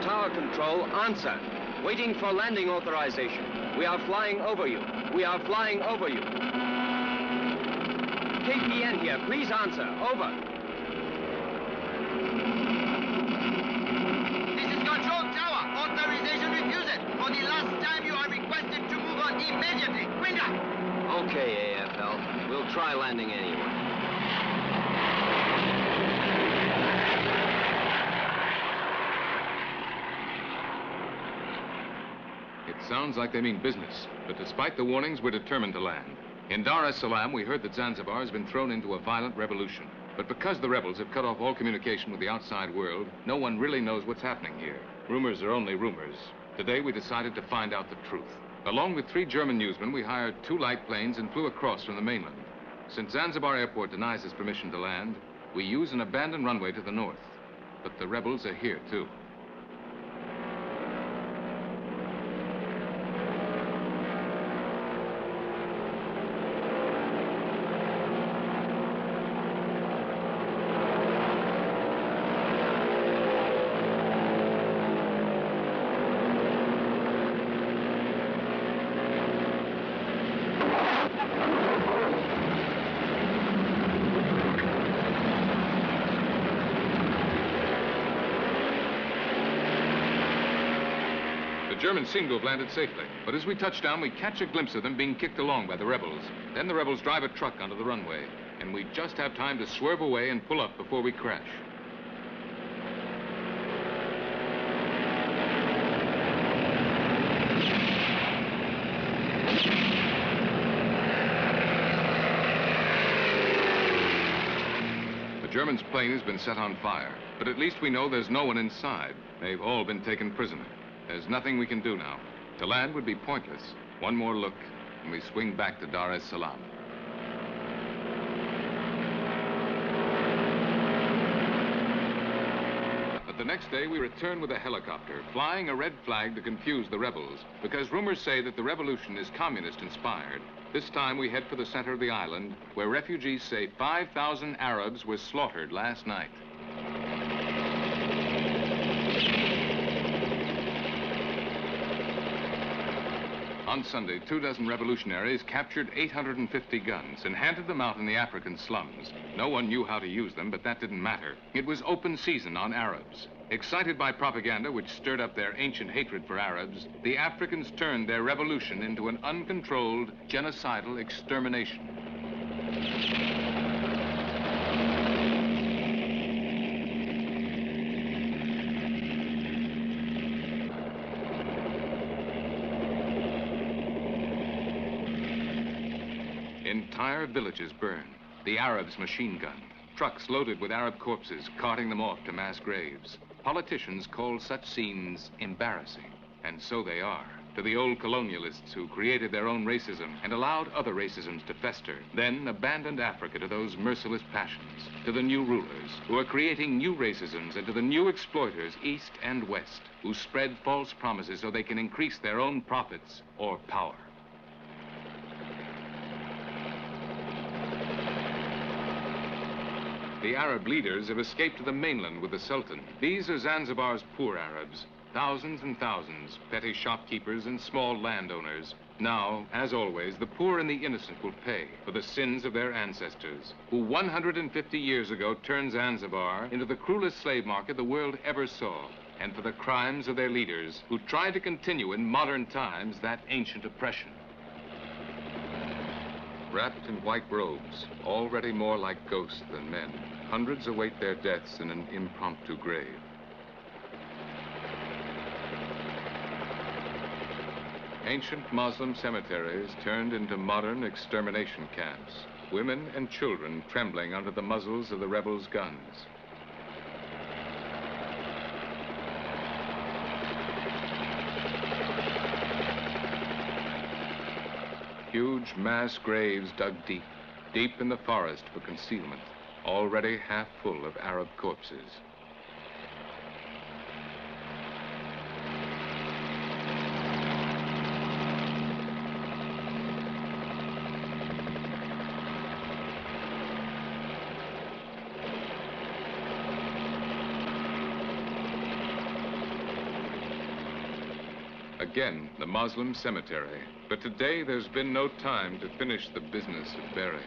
Tower control, answer. Waiting for landing authorization. We are flying over you. We are flying over you. KPN here, please answer. Over. This is Control Tower. Authorization refused. For the last time, you are requested to move on immediately. Quicker! Okay, AFL. We'll try landing anyway. Sounds like they mean business, but despite the warnings, we're determined to land. In Dar es Salaam, we heard that Zanzibar has been thrown into a violent revolution. But because the rebels have cut off all communication with the outside world, no one really knows what's happening here. Rumors are only rumors. Today, we decided to find out the truth. Along with 3 German newsmen, we hired 2 light planes and flew across from the mainland. Since Zanzibar Airport denies us permission to land, we use an abandoned runway to the north. But the rebels are here, too. The Germans seem to have landed safely, but as we touch down, we catch a glimpse of them being kicked along by the rebels. Then the rebels drive a truck onto the runway, and we just have time to swerve away and pull up before we crash. The German's plane has been set on fire, but at least we know there's no one inside. They've all been taken prisoner. There's nothing we can do now. To land would be pointless. One more look, and we swing back to Dar es Salaam. But the next day, we return with a helicopter, flying a red flag to confuse the rebels, because rumors say that the revolution is communist-inspired. This time, we head for the center of the island, where refugees say 5,000 Arabs were slaughtered last night. On Sunday, 24 revolutionaries captured 850 guns and handed them out in the African slums. No one knew how to use them, but that didn't matter. It was open season on Arabs. Excited by propaganda which stirred up their ancient hatred for Arabs, the Africans turned their revolution into an uncontrolled, genocidal extermination. Entire villages burned. The Arabs machine-gunned. Trucks loaded with Arab corpses, carting them off to mass graves. Politicians called such scenes embarrassing. And so they are. To the old colonialists who created their own racism and allowed other racisms to fester, then abandoned Africa to those merciless passions. To the new rulers who are creating new racisms, and to the new exploiters, east and west, who spread false promises so they can increase their own profits or power. The Arab leaders have escaped to the mainland with the Sultan. These are Zanzibar's poor Arabs. Thousands and thousands, petty shopkeepers and small landowners. Now, as always, the poor and the innocent will pay for the sins of their ancestors, who 150 years ago turned Zanzibar into the cruelest slave market the world ever saw, and for the crimes of their leaders, who tried to continue in modern times that ancient oppression. Wrapped in white robes, already more like ghosts than men, hundreds await their deaths in an impromptu grave. Ancient Muslim cemeteries turned into modern extermination camps. women and children trembling under the muzzles of the rebels' guns. Huge mass graves dug deep, deep in the forest for concealment, already half full of Arab corpses. Again, the Moslem cemetery. But today, there's been no time to finish the business of burial.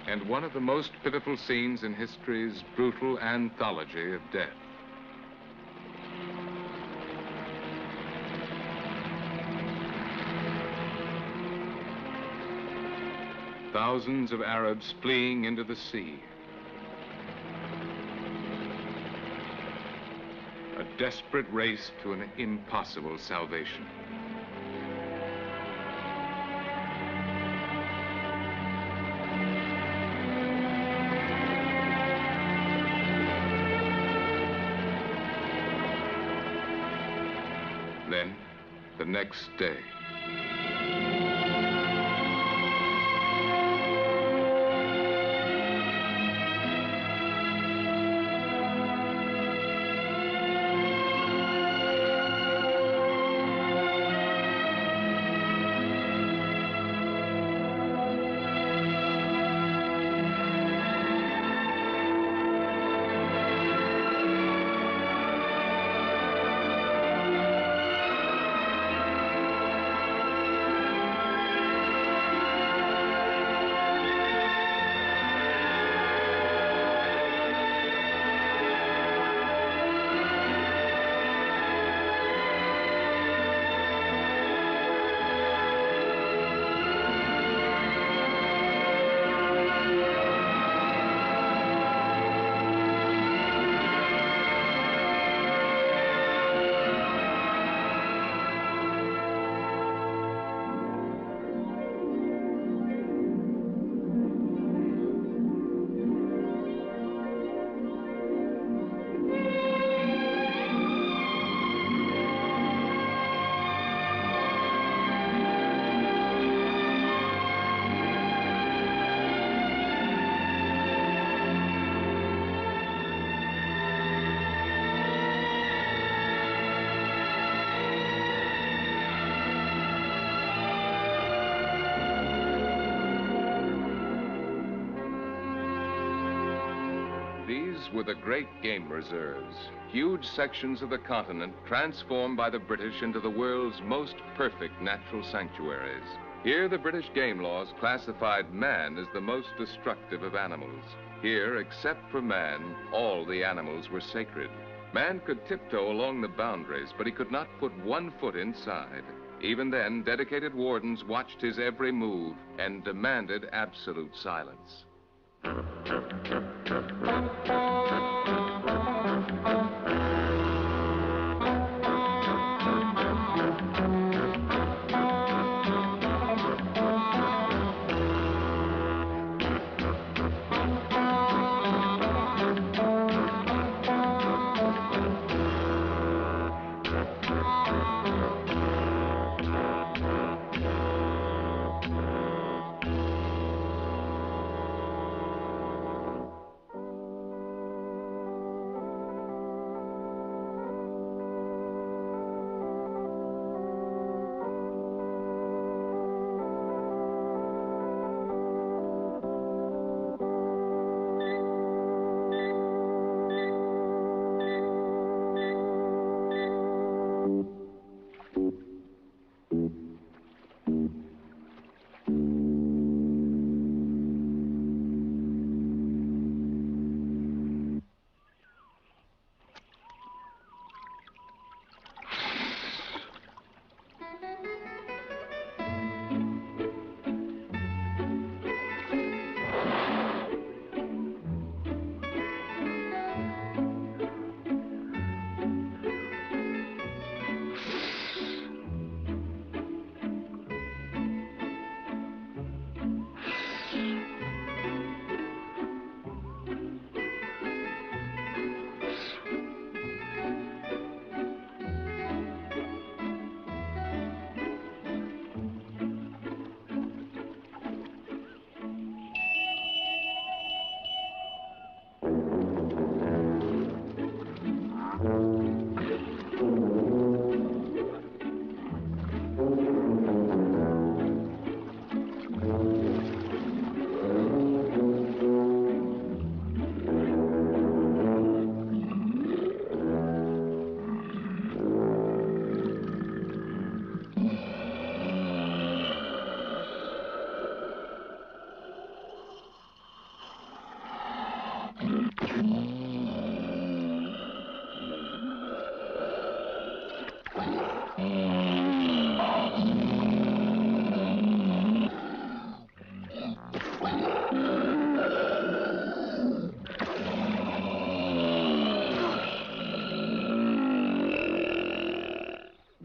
And one of the most pitiful scenes in history's brutal anthology of death. Thousands of Arabs fleeing into the sea. A desperate race to an impossible salvation. Then, the next day. These were the great game reserves, huge sections of the continent transformed by the British into the world's most perfect natural sanctuaries. Here, the British game laws classified man as the most destructive of animals. Here, except for man, all the animals were sacred. Man could tiptoe along the boundaries, but he could not put 1 foot inside. Even then, dedicated wardens watched his every move and demanded absolute silence.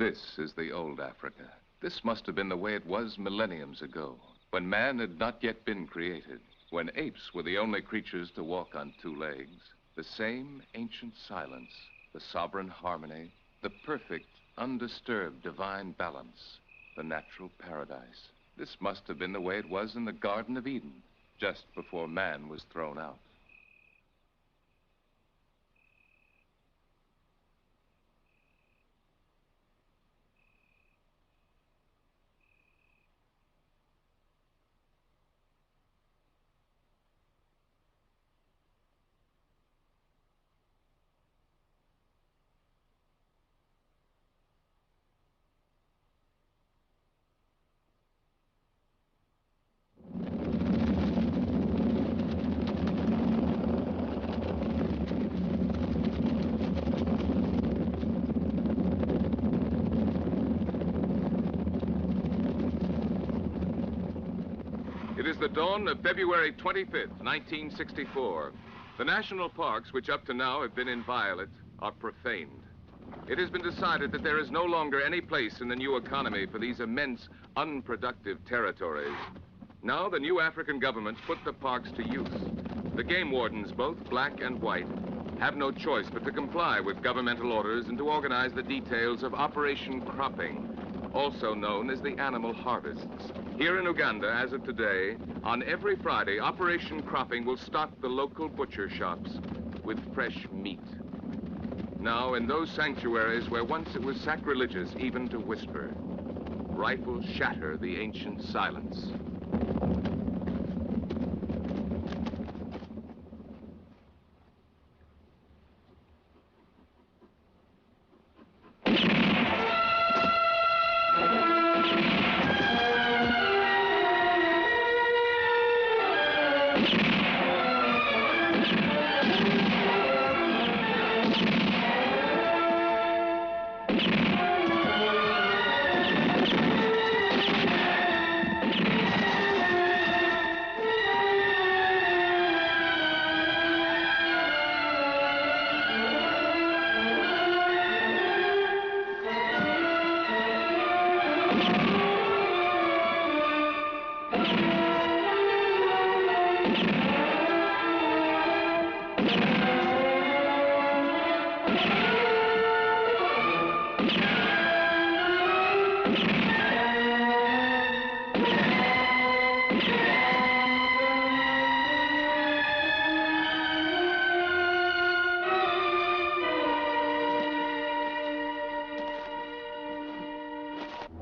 This is the old Africa. This must have been the way it was millenniums ago, when man had not yet been created, when apes were the only creatures to walk on two legs. The same ancient silence, the sovereign harmony, the perfect, undisturbed divine balance, the natural paradise. This must have been the way it was in the Garden of Eden, just before man was thrown out. It is the dawn of February 25th, 1964. The national parks, which up to now have been inviolate, are profaned. It has been decided that there is no longer any place in the new economy for these immense, unproductive territories. Now the new African government put the parks to use. The game wardens, both black and white, have no choice but to comply with governmental orders and to organize the details of Operation Cropping, also known as the animal harvests. Here in Uganda, as of today, on every Friday, Operation Cropping will stock the local butcher shops with fresh meat. Now, in those sanctuaries where once it was sacrilegious even to whisper, rifles shatter the ancient silence.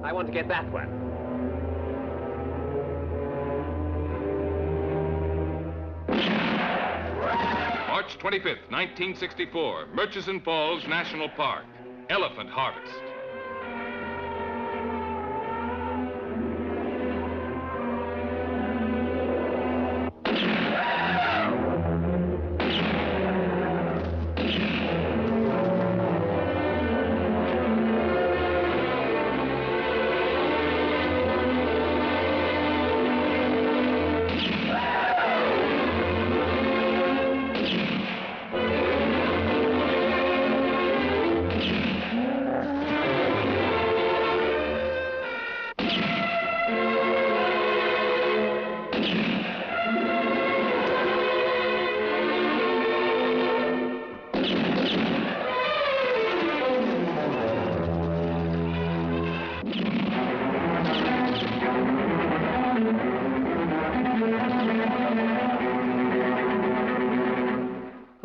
I want to get that one. March 25th, 1964, Murchison Falls National Park, elephant harvest.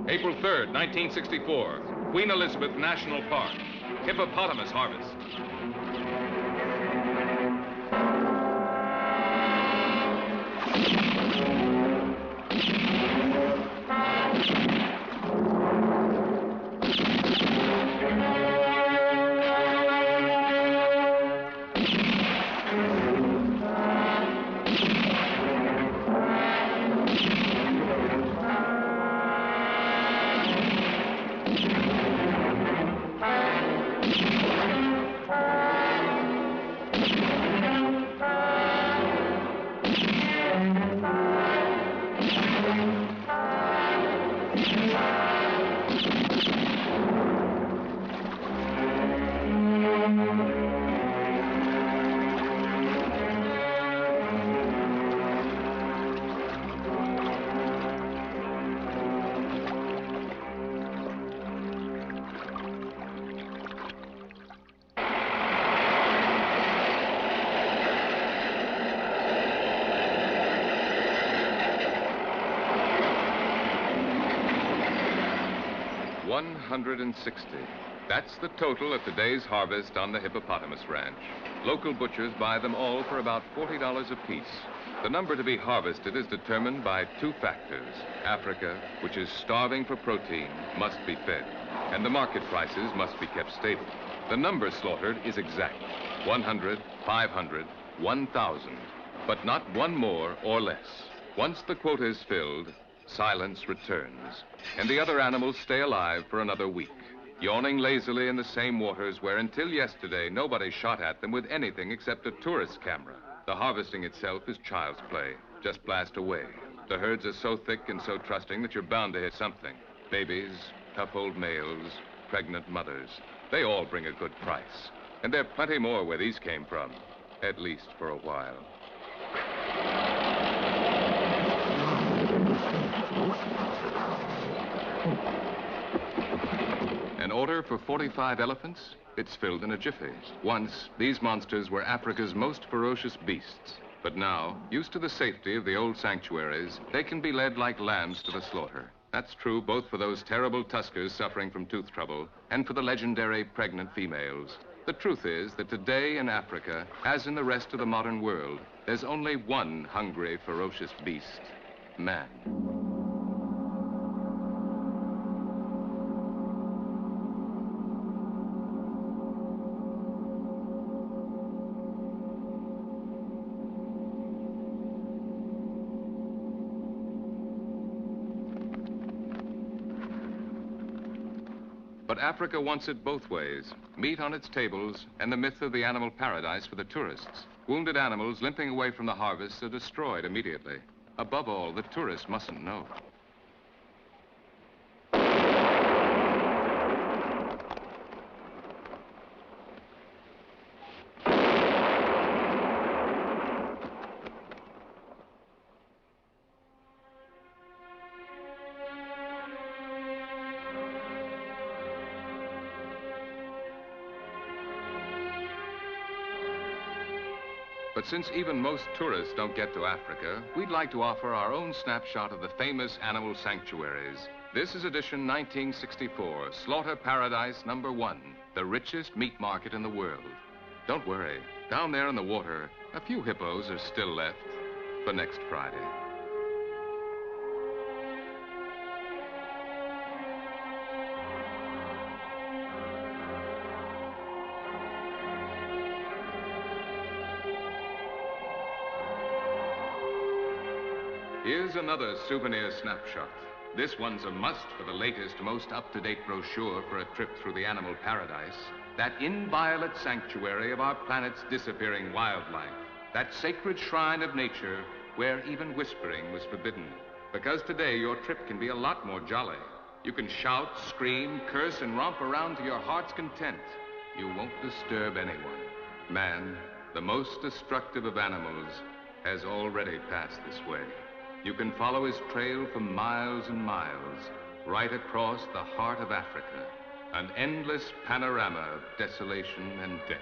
April 3rd, 1964, Queen Elizabeth National Park, hippopotamus harvest. 160. That's the total at today's harvest on the Hippopotamus Ranch. Local butchers buy them all for about $40 apiece. The number to be harvested is determined by two factors. Africa, which is starving for protein, must be fed, and the market prices must be kept stable. The number slaughtered is exact, 100, 500, 1,000, but not one more or less. Once the quota is filled, silence returns, and the other animals stay alive for another week, yawning lazily in the same waters where until yesterday nobody shot at them with anything except a tourist camera. The harvesting itself is child's play. Just blast away. The herds are so thick and so trusting that you're bound to hit something. Babies, tough old males, pregnant mothers. They all bring a good price. And there are plenty more where these came from, at least for a while. An order for 45 elephants? It's filled in a jiffy. Once, these monsters were Africa's most ferocious beasts. But now, used to the safety of the old sanctuaries, they can be led like lambs to the slaughter. That's true both for those terrible tuskers suffering from tooth trouble and for the legendary pregnant females. The truth is that today in Africa, as in the rest of the modern world, there's only one hungry, ferocious beast: man. But Africa wants it both ways. Meat on its tables and the myth of the animal paradise for the tourists. Wounded animals limping away from the harvest are destroyed immediately. Above all, the tourists mustn't know. But since even most tourists don't get to Africa, we'd like to offer our own snapshot of the famous animal sanctuaries. This is edition 1964, Slaughter Paradise #1, the richest meat market in the world. Don't worry, down there in the water, a few hippos are still left for next Friday. Here's another souvenir snapshot. This one's a must for the latest, most up-to-date brochure for a trip through the animal paradise. That inviolate sanctuary of our planet's disappearing wildlife. That sacred shrine of nature where even whispering was forbidden. Because today your trip can be a lot more jolly. You can shout, scream, curse, and romp around to your heart's content. You won't disturb anyone. Man, the most destructive of animals, has already passed this way. You can follow his trail for miles and miles, right across the heart of Africa, an endless panorama of desolation and death.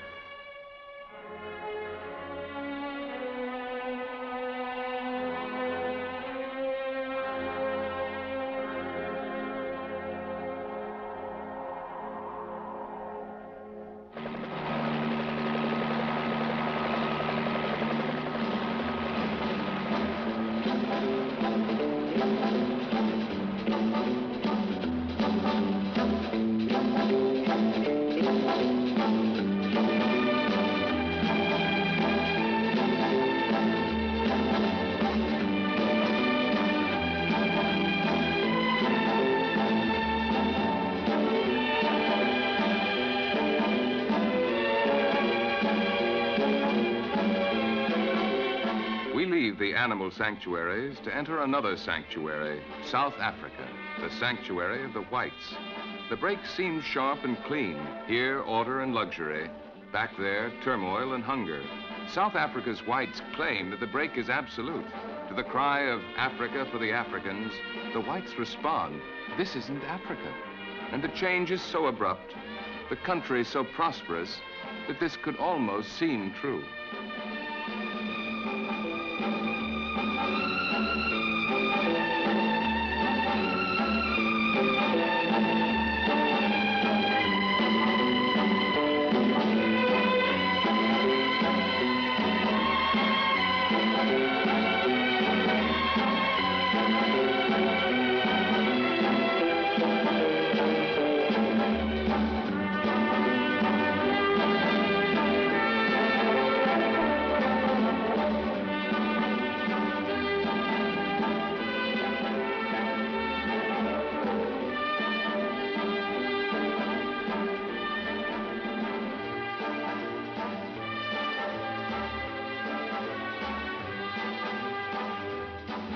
The animal sanctuaries to enter another sanctuary, South Africa, the sanctuary of the whites. The break seems sharp and clean. Here, order and luxury. Back there, turmoil and hunger. South Africa's whites claim that the break is absolute. To the cry of Africa for the Africans, the whites respond, this isn't Africa. And the change is so abrupt, the country so prosperous, that this could almost seem true.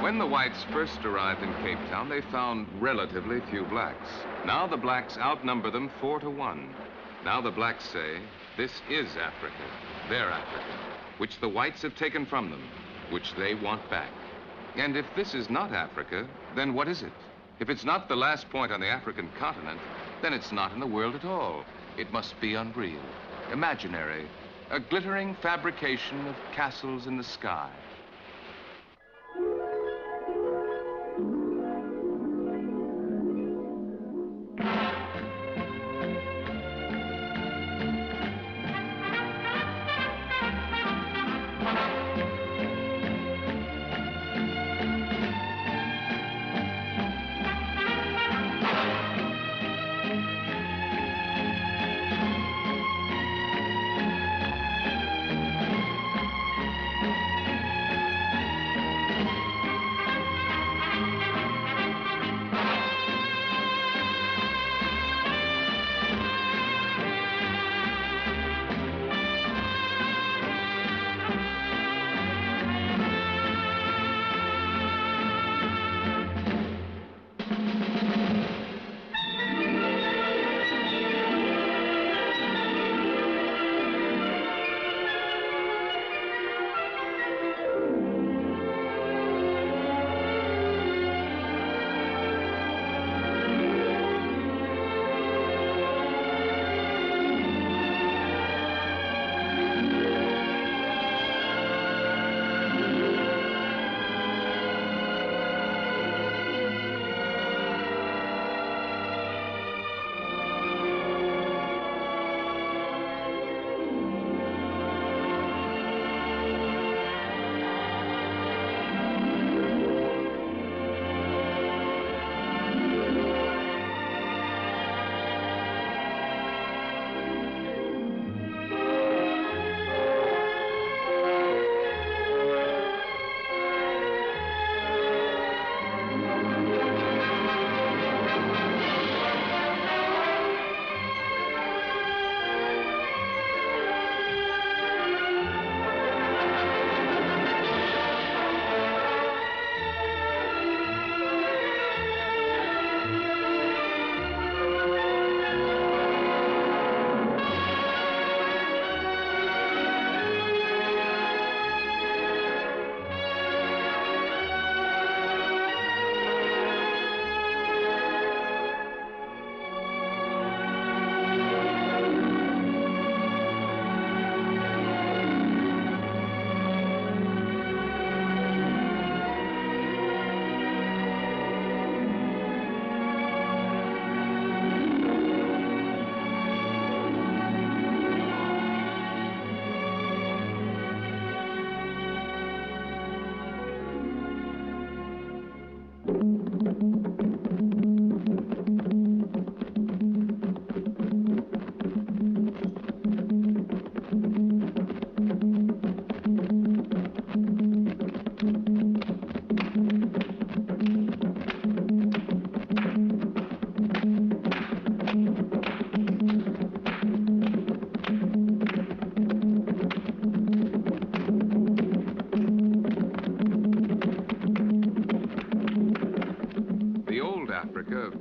When the whites first arrived in Cape Town, they found relatively few blacks. Now the blacks outnumber them 4-1. Now the blacks say, this is Africa, their Africa, which the whites have taken from them, which they want back. And if this is not Africa, then what is it? If it's not the last point on the African continent, then it's not in the world at all. It must be unreal, imaginary, a glittering fabrication of castles in the sky.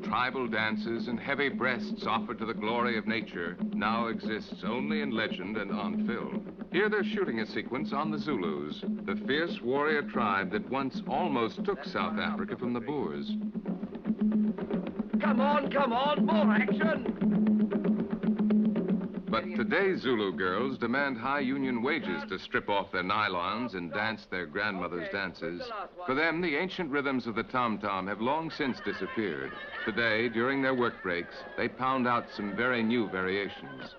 Tribal dances and heavy breasts offered to the glory of nature now exists only in legend and on film. Here they're shooting a sequence on the Zulus, the fierce warrior tribe that once almost took South Africa from the Boers. Come on, more action! But today's Zulu girls demand high union wages to strip off their nylons and dance their grandmothers' dances. For them, the ancient rhythms of the tom-tom have long since disappeared. Today, during their work breaks, they pound out some very new variations.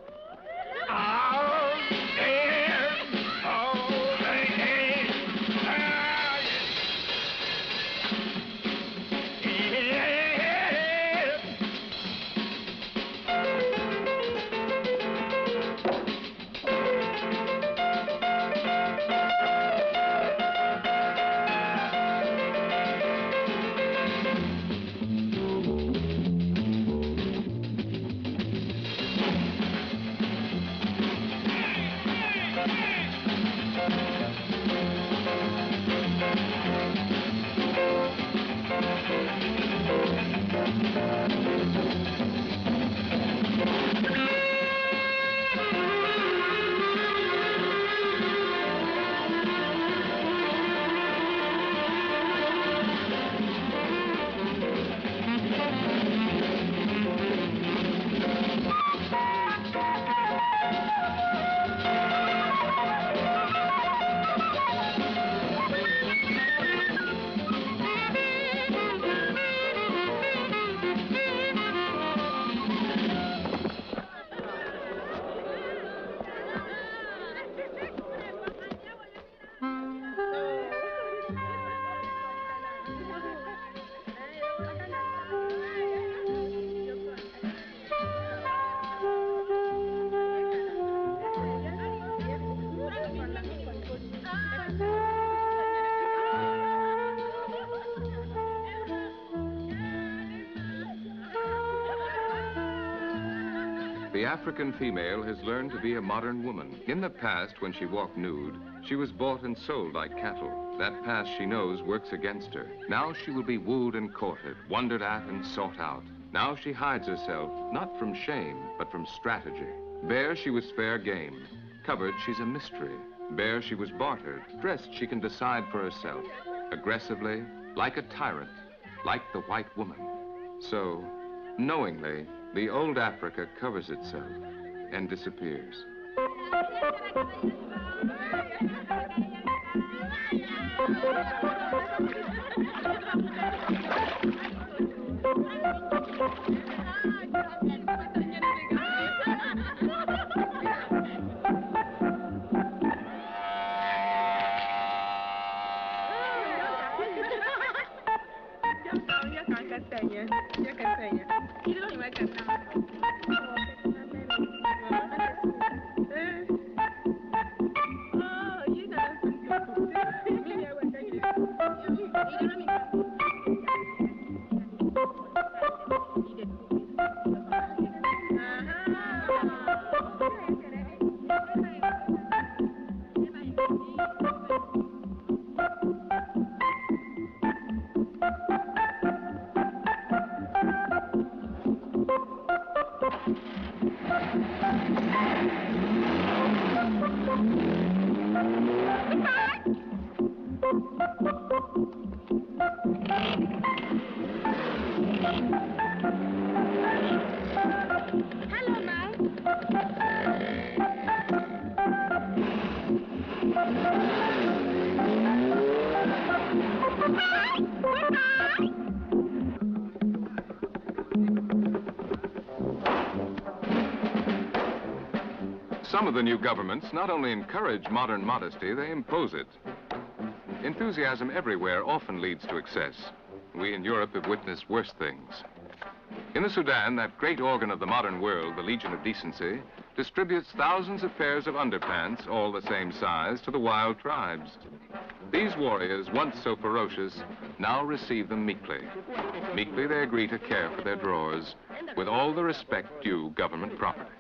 The African female has learned to be a modern woman. In the past, when she walked nude, she was bought and sold like cattle. That past she knows works against her. Now she will be wooed and courted, wondered at and sought out. Now she hides herself, not from shame, but from strategy. Bare she was fair game. Covered, she's a mystery. Bare she was bartered. Dressed, she can decide for herself. Aggressively, like a tyrant, like the white woman. So, knowingly, the old Africa covers itself and disappears. Some of the new governments not only encourage modern modesty, they impose it. Enthusiasm everywhere often leads to excess. We in Europe have witnessed worse things. In the Sudan, that great organ of the modern world, the Legion of Decency, distributes thousands of pairs of underpants, all the same size, to the wild tribes. These warriors, once so ferocious, now receive them meekly. Meekly they agree to care for their drawers, with all the respect due government property.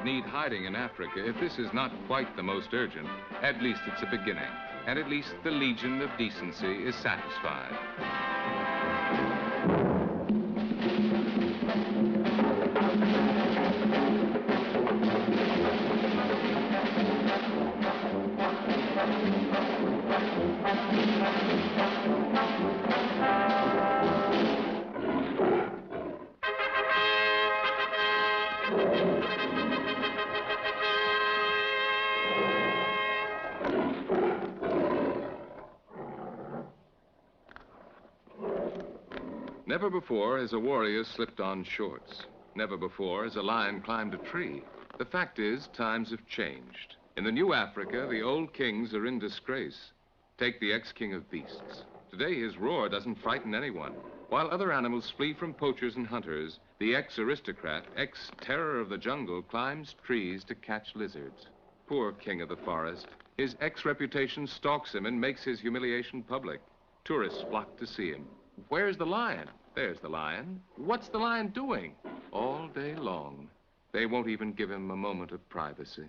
Need hiding in Africa, if this is not quite the most urgent, at least it's a beginning. And at least the Legion of Decency is satisfied. Never before has a warrior slipped on shorts. Never before has a lion climbed a tree. The fact is, times have changed. In the new Africa, the old kings are in disgrace. Take the ex-king of beasts. Today, his roar doesn't frighten anyone. While other animals flee from poachers and hunters, the ex-aristocrat, ex-terror of the jungle, climbs trees to catch lizards. Poor king of the forest. His ex-reputation stalks him and makes his humiliation public. Tourists flock to see him. Where's the lion? There's the lion. What's the lion doing? All day long. They won't even give him a moment of privacy.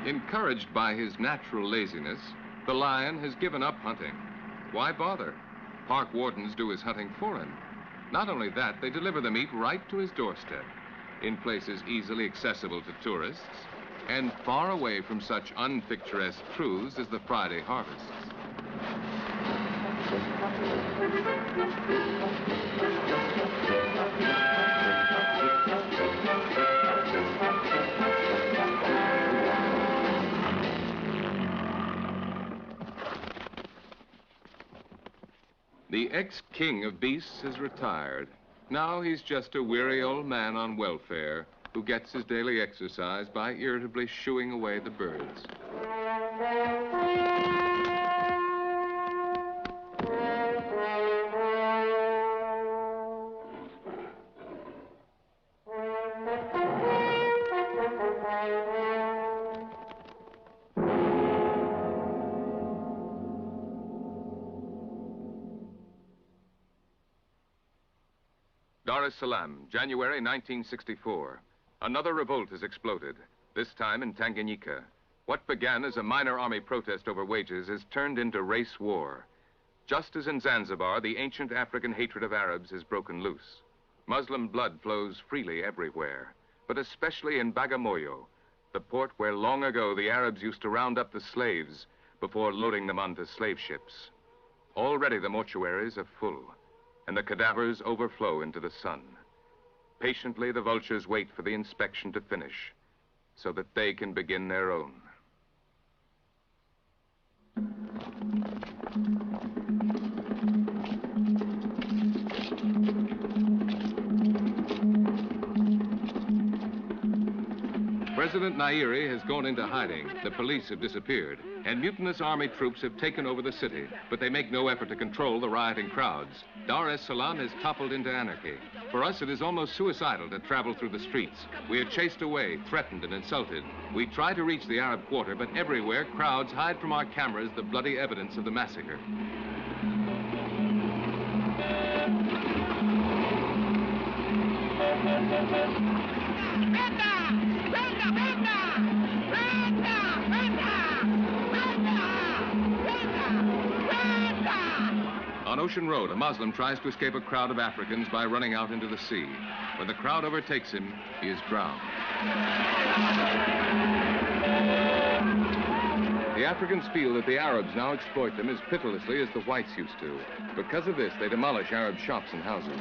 Encouraged by his natural laziness, the lion has given up hunting. Why bother? Park wardens do his hunting for him. Not only that, they deliver the meat right to his doorstep, in places easily accessible to tourists, and far away from such unpicturesque truths as the Friday harvests. The ex-king of beasts has retired. Now he's just a weary old man on welfare who gets his daily exercise by irritably shooing away the birds. Dar es Salaam, January 1964. Another revolt has exploded, this time in Tanganyika. What began as a minor army protest over wages has turned into race war. Just as in Zanzibar, the ancient African hatred of Arabs has broken loose. Muslim blood flows freely everywhere, but especially in Bagamoyo, the port where long ago the Arabs used to round up the slaves before loading them onto slave ships. Already the mortuaries are full, and the cadavers overflow into the sun. Patiently, the vultures wait for the inspection to finish, so that they can begin their own. President Nyerere has gone into hiding. The police have disappeared, and mutinous army troops have taken over the city, but they make no effort to control the rioting crowds. Dar es Salaam has toppled into anarchy. For us, it is almost suicidal to travel through the streets. We are chased away, threatened, and insulted. We try to reach the Arab quarter, but everywhere, crowds hide from our cameras the bloody evidence of the massacre. On Ocean Road, a Muslim tries to escape a crowd of Africans by running out into the sea. When the crowd overtakes him, he is drowned. The Africans feel that the Arabs now exploit them as pitilessly as the whites used to. Because of this, they demolish Arab shops and houses.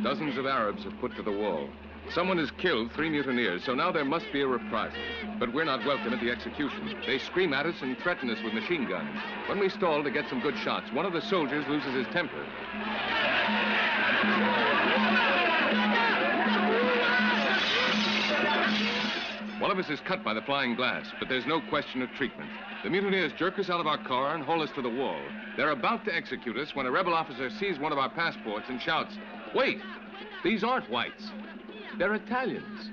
Dozens of Arabs have put to the wall. Someone has killed 3 mutineers, so now there must be a reprisal. But we're not welcome at the execution. They scream at us and threaten us with machine guns. When we stall to get some good shots, one of the soldiers loses his temper. One of us is cut by the flying glass, but there's no question of treatment. The mutineers jerk us out of our car and haul us to the wall. They're about to execute us when a rebel officer sees one of our passports and shouts, "Wait! These aren't whites. They're Italians."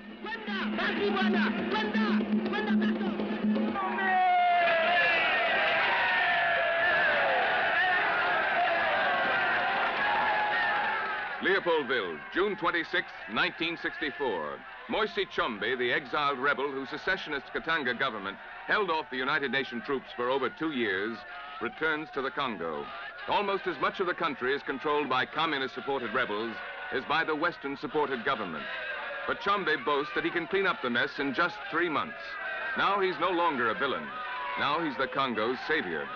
Leopoldville, June 26, 1964. Moise Chombe, the exiled rebel whose secessionist Katanga government held off the United Nations troops for over 2 years, returns to the Congo. Almost as much of the country is controlled by communist-supported rebels as by the Western-supported government. But Chombe boasts that he can clean up the mess in just 3 months. Now he's no longer a villain. Now he's the Congo's savior.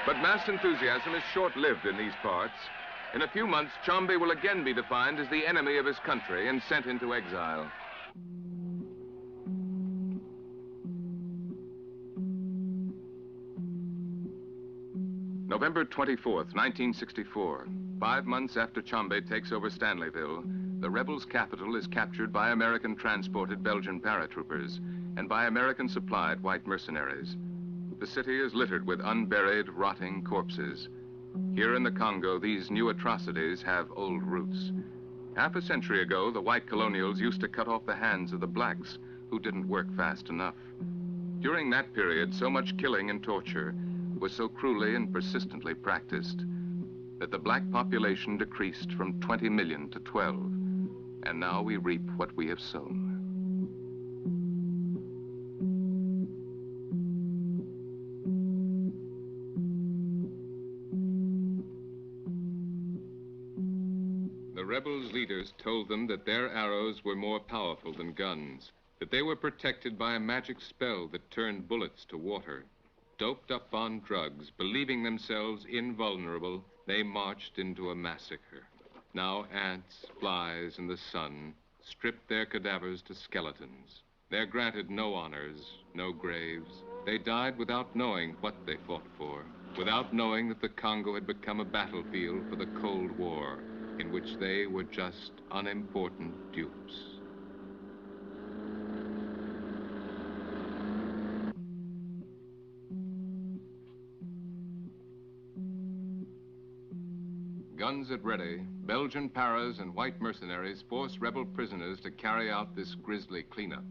But mass enthusiasm is short-lived in these parts. In a few months, Chombe will again be defined as the enemy of his country and sent into exile. November 24th, 1964. 5 months after Chombe takes over Stanleyville, the rebels' capital is captured by American-transported Belgian paratroopers and by American-supplied white mercenaries. The city is littered with unburied, rotting corpses. Here in the Congo, these new atrocities have old roots. Half a century ago, the white colonials used to cut off the hands of the blacks who didn't work fast enough. During that period, so much killing and torture was so cruelly and persistently practiced that the black population decreased from 20 million to 12, and now we reap what we have sown. The rebels' leaders told them that their arrows were more powerful than guns, that they were protected by a magic spell that turned bullets to water. Doped up on drugs, believing themselves invulnerable, they marched into a massacre. Now ants, flies, and the sun stripped their cadavers to skeletons. They're granted no honors, no graves. They died without knowing what they fought for, without knowing that the Congo had become a battlefield for the Cold War, in which they were just unimportant dupes. Guns at ready, Belgian paras and white mercenaries forced rebel prisoners to carry out this grisly cleanup.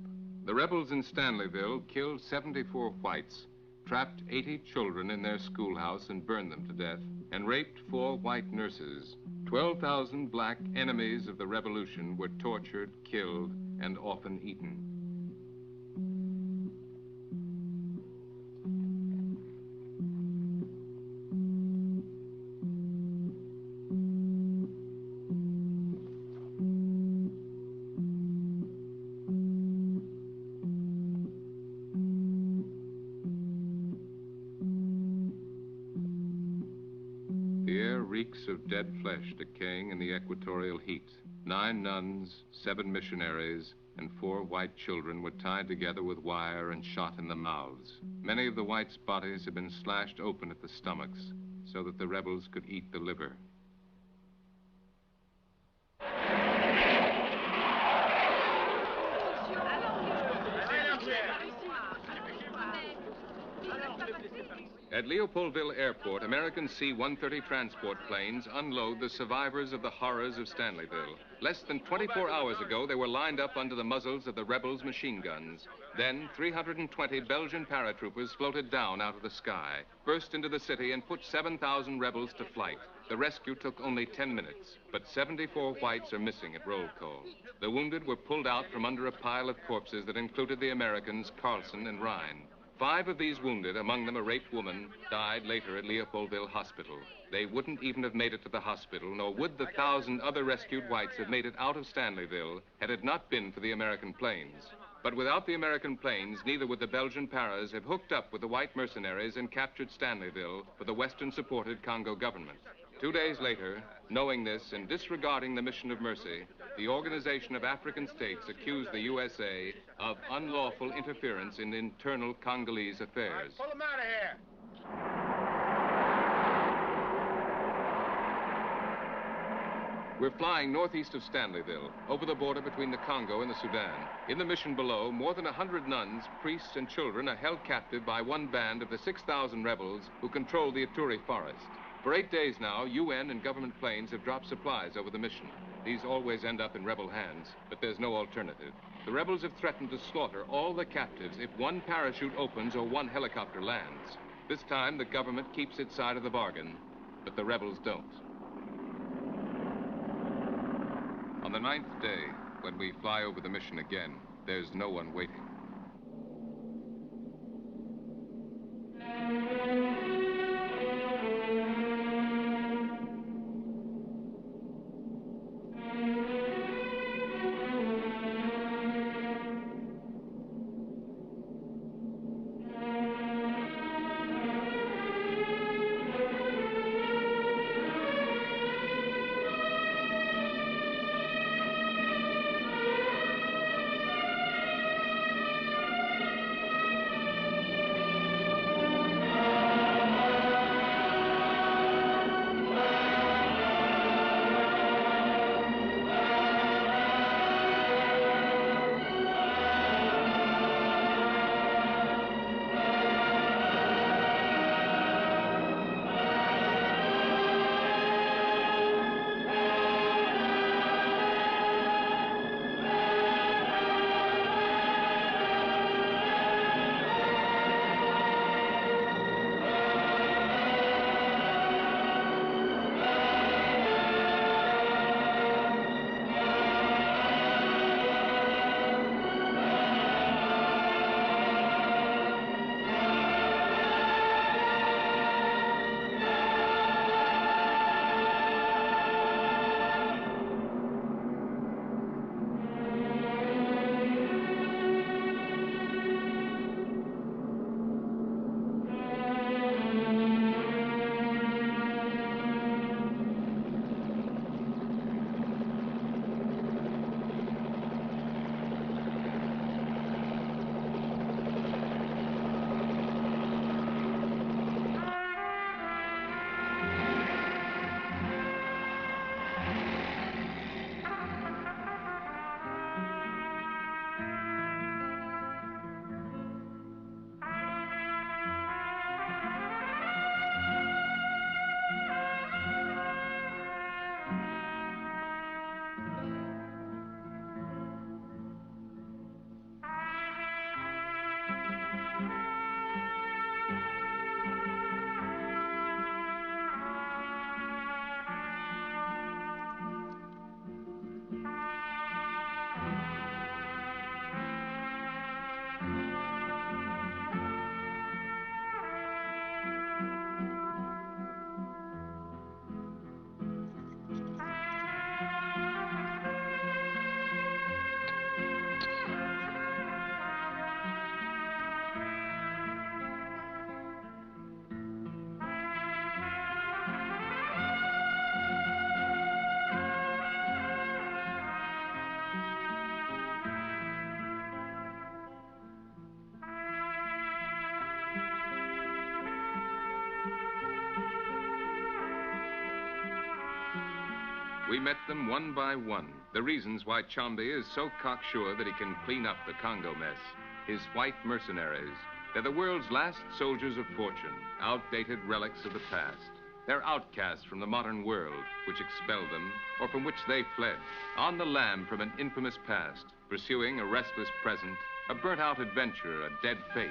The rebels in Stanleyville killed 74 whites, trapped 80 children in their schoolhouse and burned them to death, and raped 4 white nurses. 12,000 black enemies of the revolution were tortured, killed, and often eaten. The air reeks of dead flesh decaying in the equatorial heat. 9 nuns, 7 missionaries, and 4 white children were tied together with wire and shot in the mouths. Many of the whites' bodies had been slashed open at the stomachs so that the rebels could eat the liver. At Leopoldville Airport, American C-130 transport planes unload the survivors of the horrors of Stanleyville. Less than 24 hours ago, they were lined up under the muzzles of the rebels' machine guns. Then, 320 Belgian paratroopers floated down out of the sky, burst into the city, and put 7,000 rebels to flight. The rescue took only 10 minutes, but 74 whites are missing at roll call. The wounded were pulled out from under a pile of corpses that included the Americans Carlson and Rhine. 5 of these wounded, among them a raped woman, died later at Leopoldville Hospital. They wouldn't even have made it to the hospital, nor would the 1,000 other rescued whites have made it out of Stanleyville had it not been for the American planes. But without the American planes, neither would the Belgian paras have hooked up with the white mercenaries and captured Stanleyville for the Western-supported Congo government. 2 days later, knowing this and disregarding the mission of mercy, the Organization of African States accused the USA of unlawful interference in internal Congolese affairs. Pull them out of here! We're flying northeast of Stanleyville, over the border between the Congo and the Sudan. In the mission below, more than 100 nuns, priests, and children are held captive by one band of the 6,000 rebels who control the Ituri forest. For 8 days now, UN and government planes have dropped supplies over the mission. These always end up in rebel hands, but there's no alternative. The rebels have threatened to slaughter all the captives if one parachute opens or one helicopter lands. This time, the government keeps its side of the bargain, but the rebels don't. On the 9th day, when we fly over the mission again, there's no one waiting. We met them one by one. The reasons why Chombe is so cocksure that he can clean up the Congo mess. His white mercenaries. They're the world's last soldiers of fortune, outdated relics of the past. They're outcasts from the modern world, which expelled them, or from which they fled. On the lam from an infamous past, pursuing a restless present, a burnt-out adventure, a dead fate.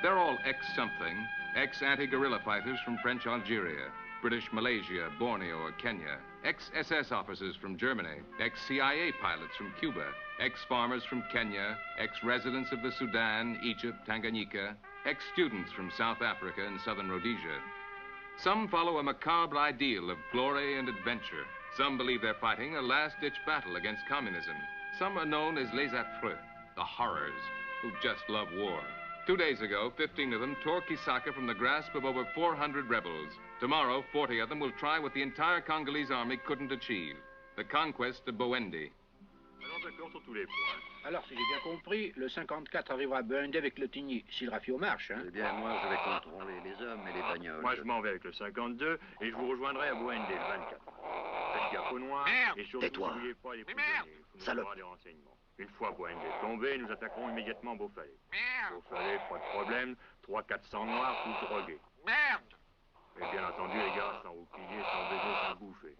They're all ex-something, ex-anti-guerrilla fighters from French Algeria, British Malaysia, Borneo, or Kenya, ex-SS officers from Germany, ex-CIA pilots from Cuba, ex-farmers from Kenya, ex-residents of the Sudan, Egypt, Tanganyika, ex-students from South Africa and southern Rhodesia. Some follow a macabre ideal of glory and adventure. Some believe they're fighting a last-ditch battle against communism. Some are known as les affreux, the horrors, who just love war. 2 days ago, 15 of them tore Kisaka from the grasp of over 400 rebels. Tomorrow, 40 of them will try what the entire Congolese army couldn't achieve, the conquest of Bwendi. Alors d'accord sur tous les points. Alors, si j'ai bien compris, le 54 arrivera à Bwendi avec le Tigny, s'il Rafio marche, hein? Eh bien, moi, je vais contrôler les hommes et les bagnoles. Moi, je m'en vais avec le 52 et je vous rejoindrai à Bwendi le 24. Faites gaffe aux noirs et surtout, n'oubliez pas les prisonniers. Vous nous aura des renseignements. Une fois Bwendi tombé, nous attaquerons immédiatement Beaufallais. Beaufallais, pas de problème, 300-400 noirs, tous drogués. Merde! Et bien entendu, les gars, sans rouquiller, sans baiser, sans bouffer.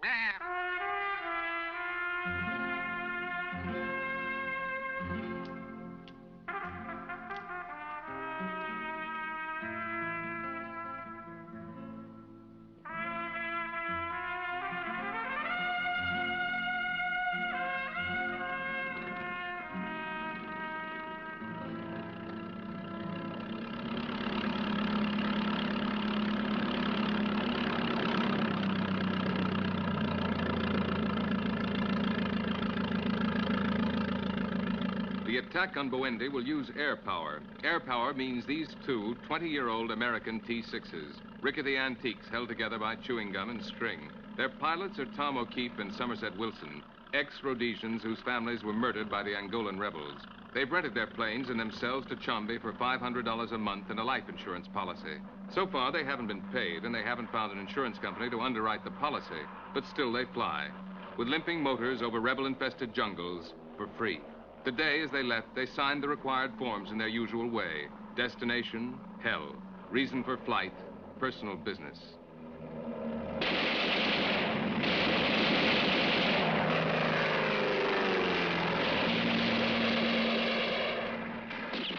The attack on Bwendi will use air power. Air power means these two 20-year-old American T-6s, rickety antiques held together by chewing gum and string. Their pilots are Tom O'Keefe and Somerset Wilson, ex-Rhodesians whose families were murdered by the Angolan rebels. They've rented their planes and themselves to Chombe for $500 a month and a life insurance policy. So far, they haven't been paid, and they haven't found an insurance company to underwrite the policy. But still, they fly, with limping motors over rebel-infested jungles for free. Today, as they left, they signed the required forms in their usual way. Destination, hell. Reason for flight, personal business.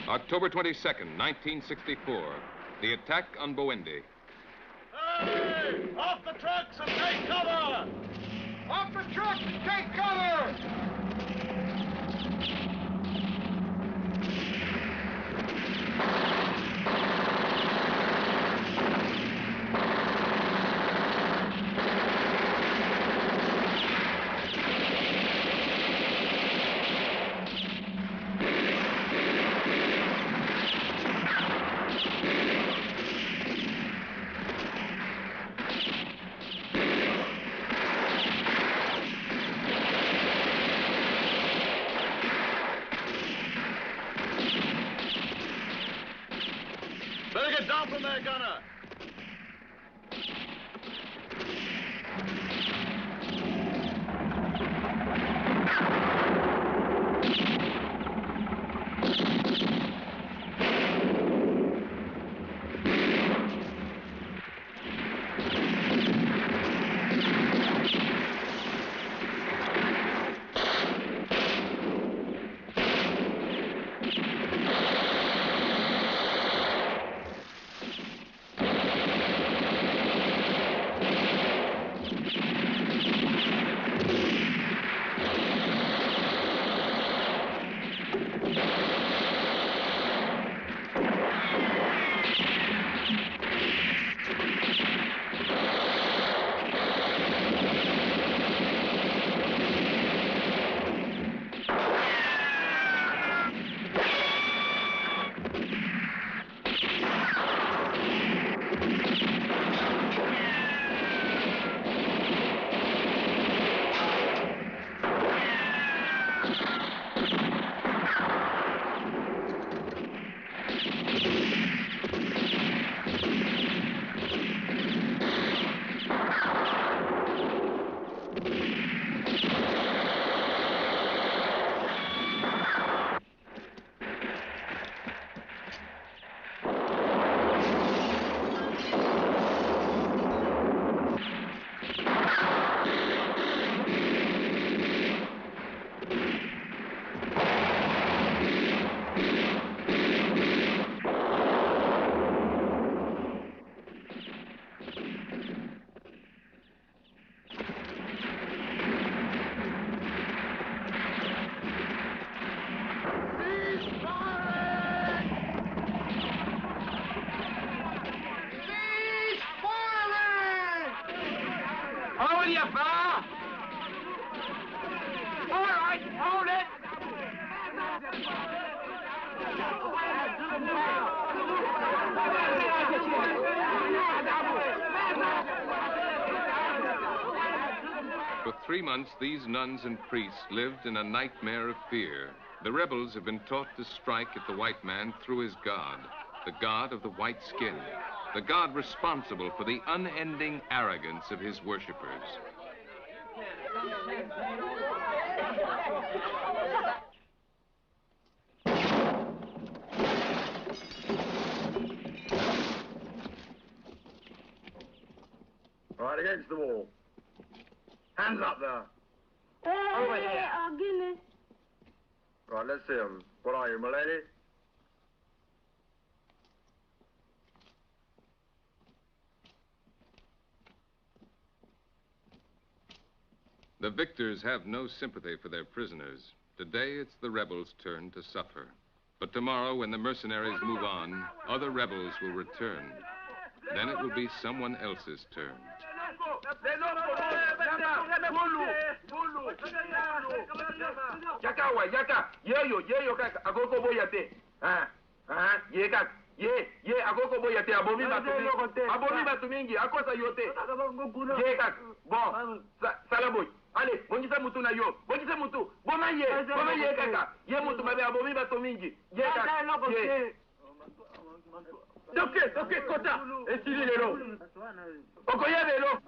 October 22nd, 1964. The attack on Bwendi. Hey! Off the trucks and take cover! Off the trucks and take cover! Better get down from there, gunner! Hold your fire! All right, hold it! For 3 months, these nuns and priests lived in a nightmare of fear. The rebels have been taught to strike at the white man through his God, the God of the white skin, the God responsible for the unending arrogance of his worshippers. Right against the wall. Hands up there. Over here. Give me. Right, let's see them. What are you, my lady? The victors have no sympathy for their prisoners. Today, it's the rebels' turn to suffer. But tomorrow, when the mercenaries move on, other rebels will return. Then it will be someone else's turn. Yaka, yeyo kaka, agoko boyate. Ye kaka, ye agoko boyate, abomi batu mingi, akosa yote. Ye kaka, bon, salaboy. Allez, bongisa mutu na yo, bongisa mutu, bona ye kaka, ye mutu mabe abomi batu mingi. Ye kaka, ye. Doke, kota, esili lelo. Okoye lelo.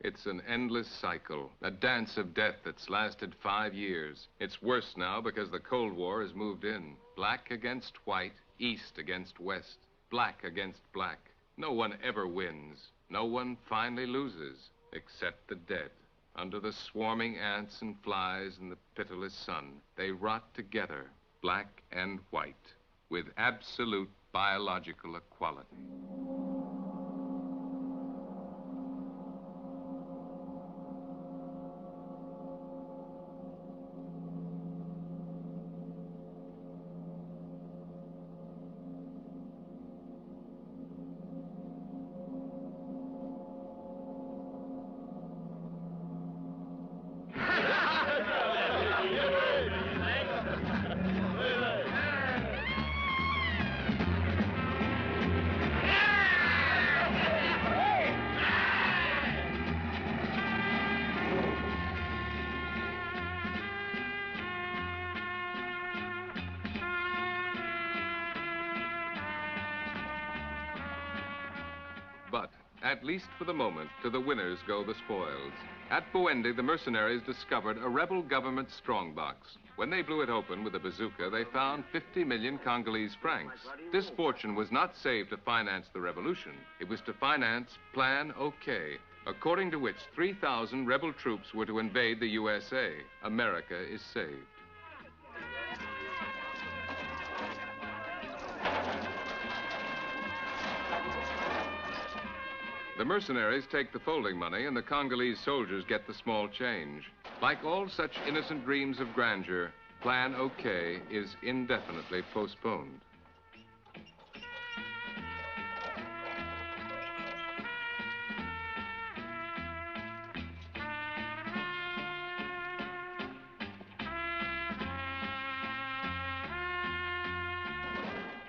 It's an endless cycle, a dance of death that's lasted 5 years. It's worse now because the Cold War has moved in. Black against white, east against west, black against black. No one ever wins. No one finally loses, except the dead. Under the swarming ants and flies and the pitiless sun, they rot together, black and white, with absolute biological equality. But, at least for the moment, to the winners go the spoils. At Buendi, the mercenaries discovered a rebel government strongbox. When they blew it open with a bazooka, they found 50 million Congolese francs. This fortune was not saved to finance the revolution. It was to finance Plan OK, according to which 3,000 rebel troops were to invade the USA. America is saved. The mercenaries take the folding money and the Congolese soldiers get the small change. Like all such innocent dreams of grandeur, Plan OK is indefinitely postponed.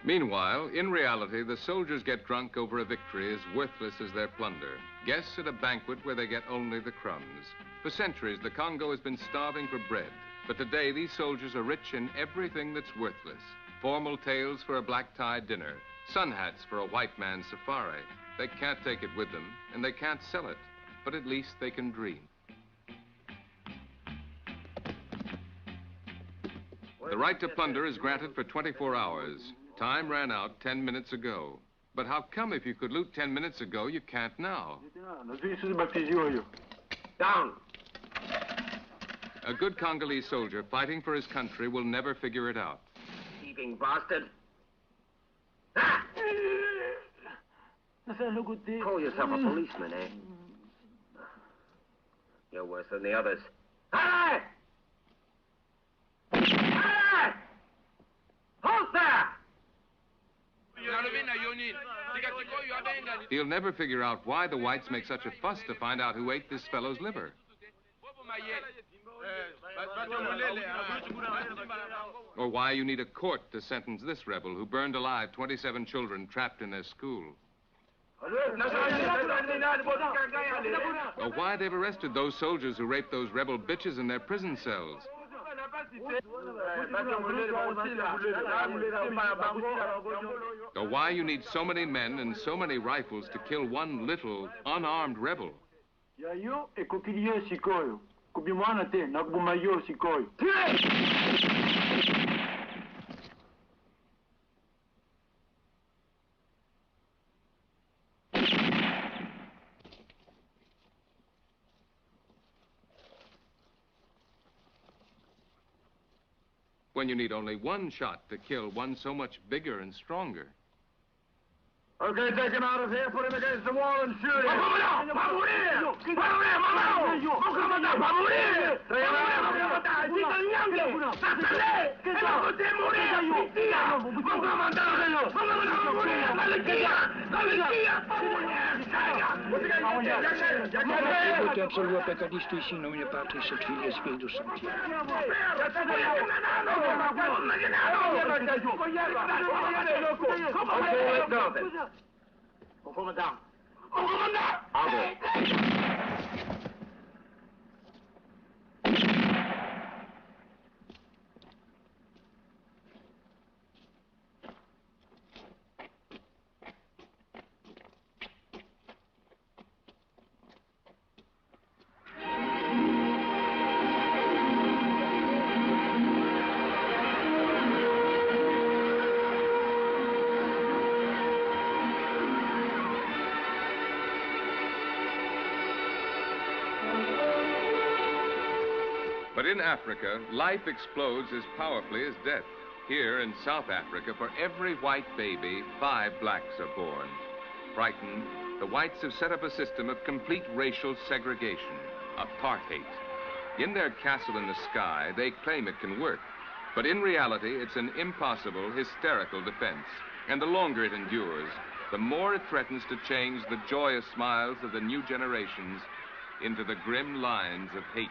Meanwhile, in reality, the soldiers get drunk over a victory as worthless as their plunder. Guests at a banquet where they get only the crumbs. For centuries, the Congo has been starving for bread. But today, these soldiers are rich in everything that's worthless. Formal tails for a black-tie dinner. Sun hats for a white man's safari. They can't take it with them, and they can't sell it. But at least they can dream. The right to plunder is granted for 24 hours. Time ran out 10 minutes ago. But how come if you could loot 10 minutes ago, you can't now? Down. A good Congolese soldier fighting for his country will never figure it out. Thieving bastard. Call yourself a policeman, eh? You're worse than the others. Hey! Hey! Halt there! He'll never figure out why the whites make such a fuss to find out who ate this fellow's liver. Or why you need a court to sentence this rebel who burned alive 27 children trapped in their school. Or why they've arrested those soldiers who raped those rebel bitches in their prison cells. Or why you need so many men and so many rifles to kill one little, unarmed rebel. When you need only one shot to kill one so much bigger and stronger. Okay, take him out of here, put him against the wall and shoot him. Vote absoluto peccadisto in nomine Patris et Filii et Spiritus Sancti. Okay, let's go then. Commandant. But in Africa, life explodes as powerfully as death. Here in South Africa, for every white baby, 5 blacks are born. Frightened, the whites have set up a system of complete racial segregation, apartheid. In their castle in the sky, they claim it can work. But in reality, it's an impossible, hysterical defense. And the longer it endures, the more it threatens to change the joyous smiles of the new generations into the grim lines of hate.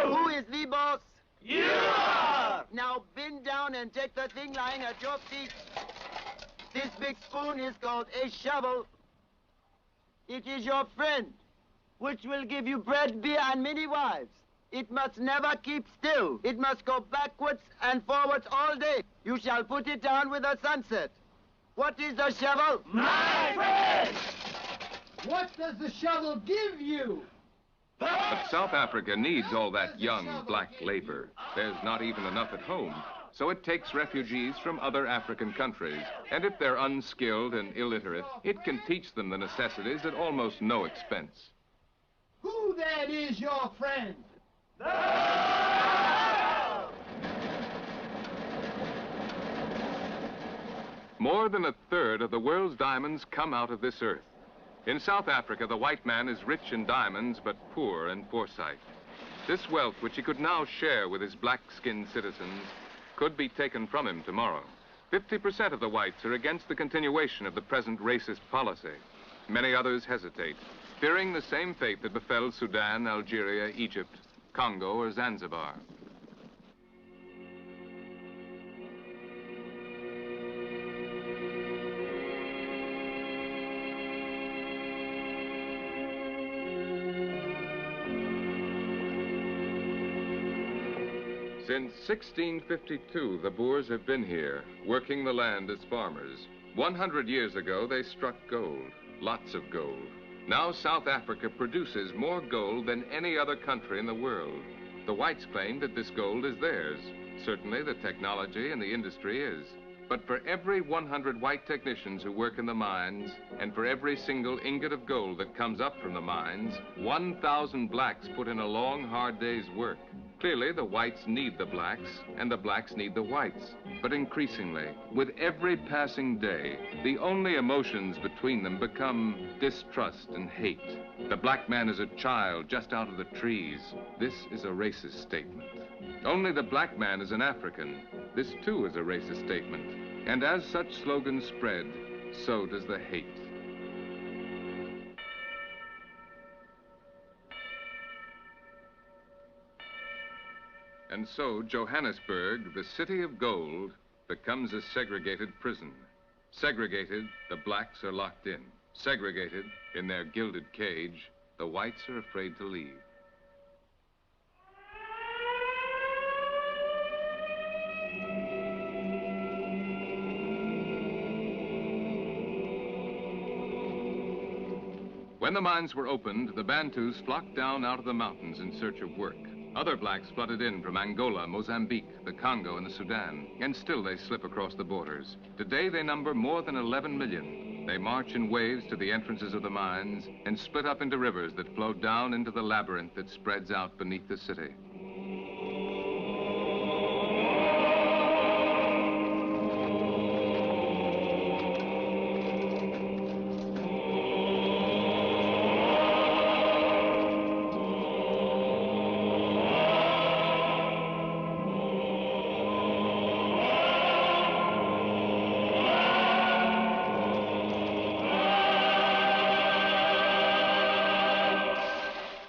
Who is the boss? You are! Now bend down and take the thing lying at your feet. This big spoon is called a shovel. It is your friend, which will give you bread, beer, and many wives. It must never keep still. It must go backwards and forwards all day. You shall put it down with the sunset. What is the shovel? My friend! What does the shovel give you? But South Africa needs all that young black labor. There's not even enough at home. So it takes refugees from other African countries. And if they're unskilled and illiterate, it can teach them the necessities at almost no expense. Who then is your friend? More than a third of the world's diamonds come out of this earth. In South Africa, the white man is rich in diamonds, but poor in foresight. This wealth, which he could now share with his black-skinned citizens, could be taken from him tomorrow. 50% of the whites are against the continuation of the present racist policy. Many others hesitate, fearing the same fate that befell Sudan, Algeria, Egypt, Congo, or Zanzibar. Since 1652, the Boers have been here, working the land as farmers. 100 years ago, they struck gold, lots of gold. Now South Africa produces more gold than any other country in the world. The whites claim that this gold is theirs. Certainly, the technology and the industry is. But for every 100 white technicians who work in the mines, and for every single ingot of gold that comes up from the mines, 1,000 blacks put in a long, hard day's work. Clearly, the whites need the blacks, and the blacks need the whites. But increasingly, with every passing day, the only emotions between them become distrust and hate. The black man is a child just out of the trees. This is a racist statement. Only the black man is an African. This too is a racist statement. And as such slogans spread, so does the hate. And so Johannesburg, the city of gold, becomes a segregated prison. Segregated, the blacks are locked in. Segregated, in their gilded cage, the whites are afraid to leave. When the mines were opened, the Bantus flocked down out of the mountains in search of work. Other blacks flooded in from Angola, Mozambique, the Congo, and the Sudan, and still they slip across the borders. Today they number more than 11 million. They march in waves to the entrances of the mines and split up into rivers that flow down into the labyrinth that spreads out beneath the city.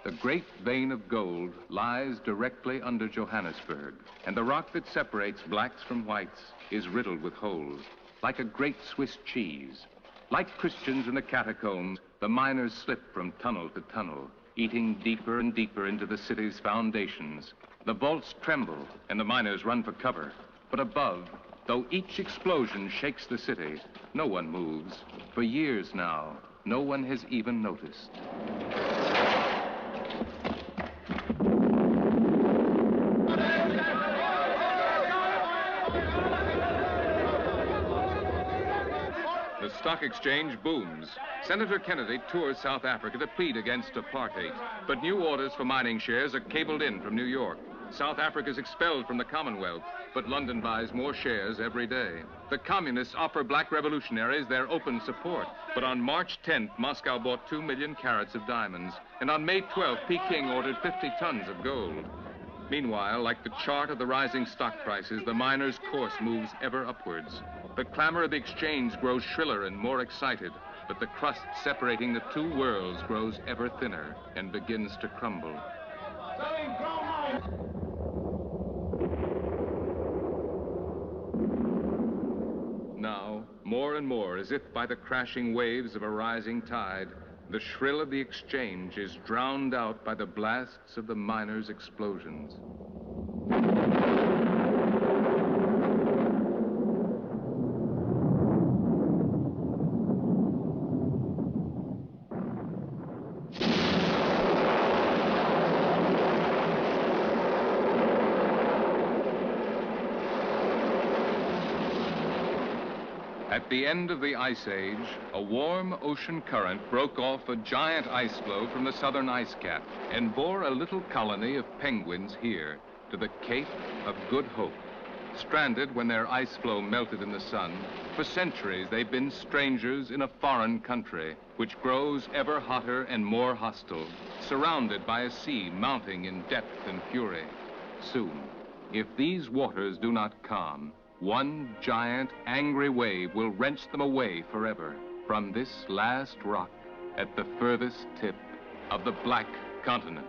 The great vein of gold lies directly under Johannesburg, and the rock that separates blacks from whites is riddled with holes, like a great Swiss cheese. Like Christians in the catacombs, the miners slip from tunnel to tunnel, eating deeper and deeper into the city's foundations. The vaults tremble, and the miners run for cover. But above, though each explosion shakes the city, no one moves. For years now, no one has even noticed. The stock exchange booms. Senator Kennedy tours South Africa to plead against apartheid. But new orders for mining shares are cabled in from New York. South Africa is expelled from the Commonwealth, but London buys more shares every day. The communists offer black revolutionaries their open support. But on March 10th, Moscow bought 2 million carats of diamonds. And on May 12th, Peking ordered 50 tons of gold. Meanwhile, like the chart of the rising stock prices, the miners' course moves ever upwards. The clamor of the exchange grows shriller and more excited, but the crust separating the two worlds grows ever thinner and begins to crumble. Now, more and more, as if by the crashing waves of a rising tide, the shrill of the exchange is drowned out by the blasts of the miners' explosions. At the end of the Ice Age, a warm ocean current broke off a giant ice floe from the southern ice cap and bore a little colony of penguins here to the Cape of Good Hope. Stranded when their ice floe melted in the sun, for centuries they've been strangers in a foreign country which grows ever hotter and more hostile, surrounded by a sea mounting in depth and fury. Soon, if these waters do not calm, one giant, angry wave will wrench them away forever from this last rock at the furthest tip of the Black Continent.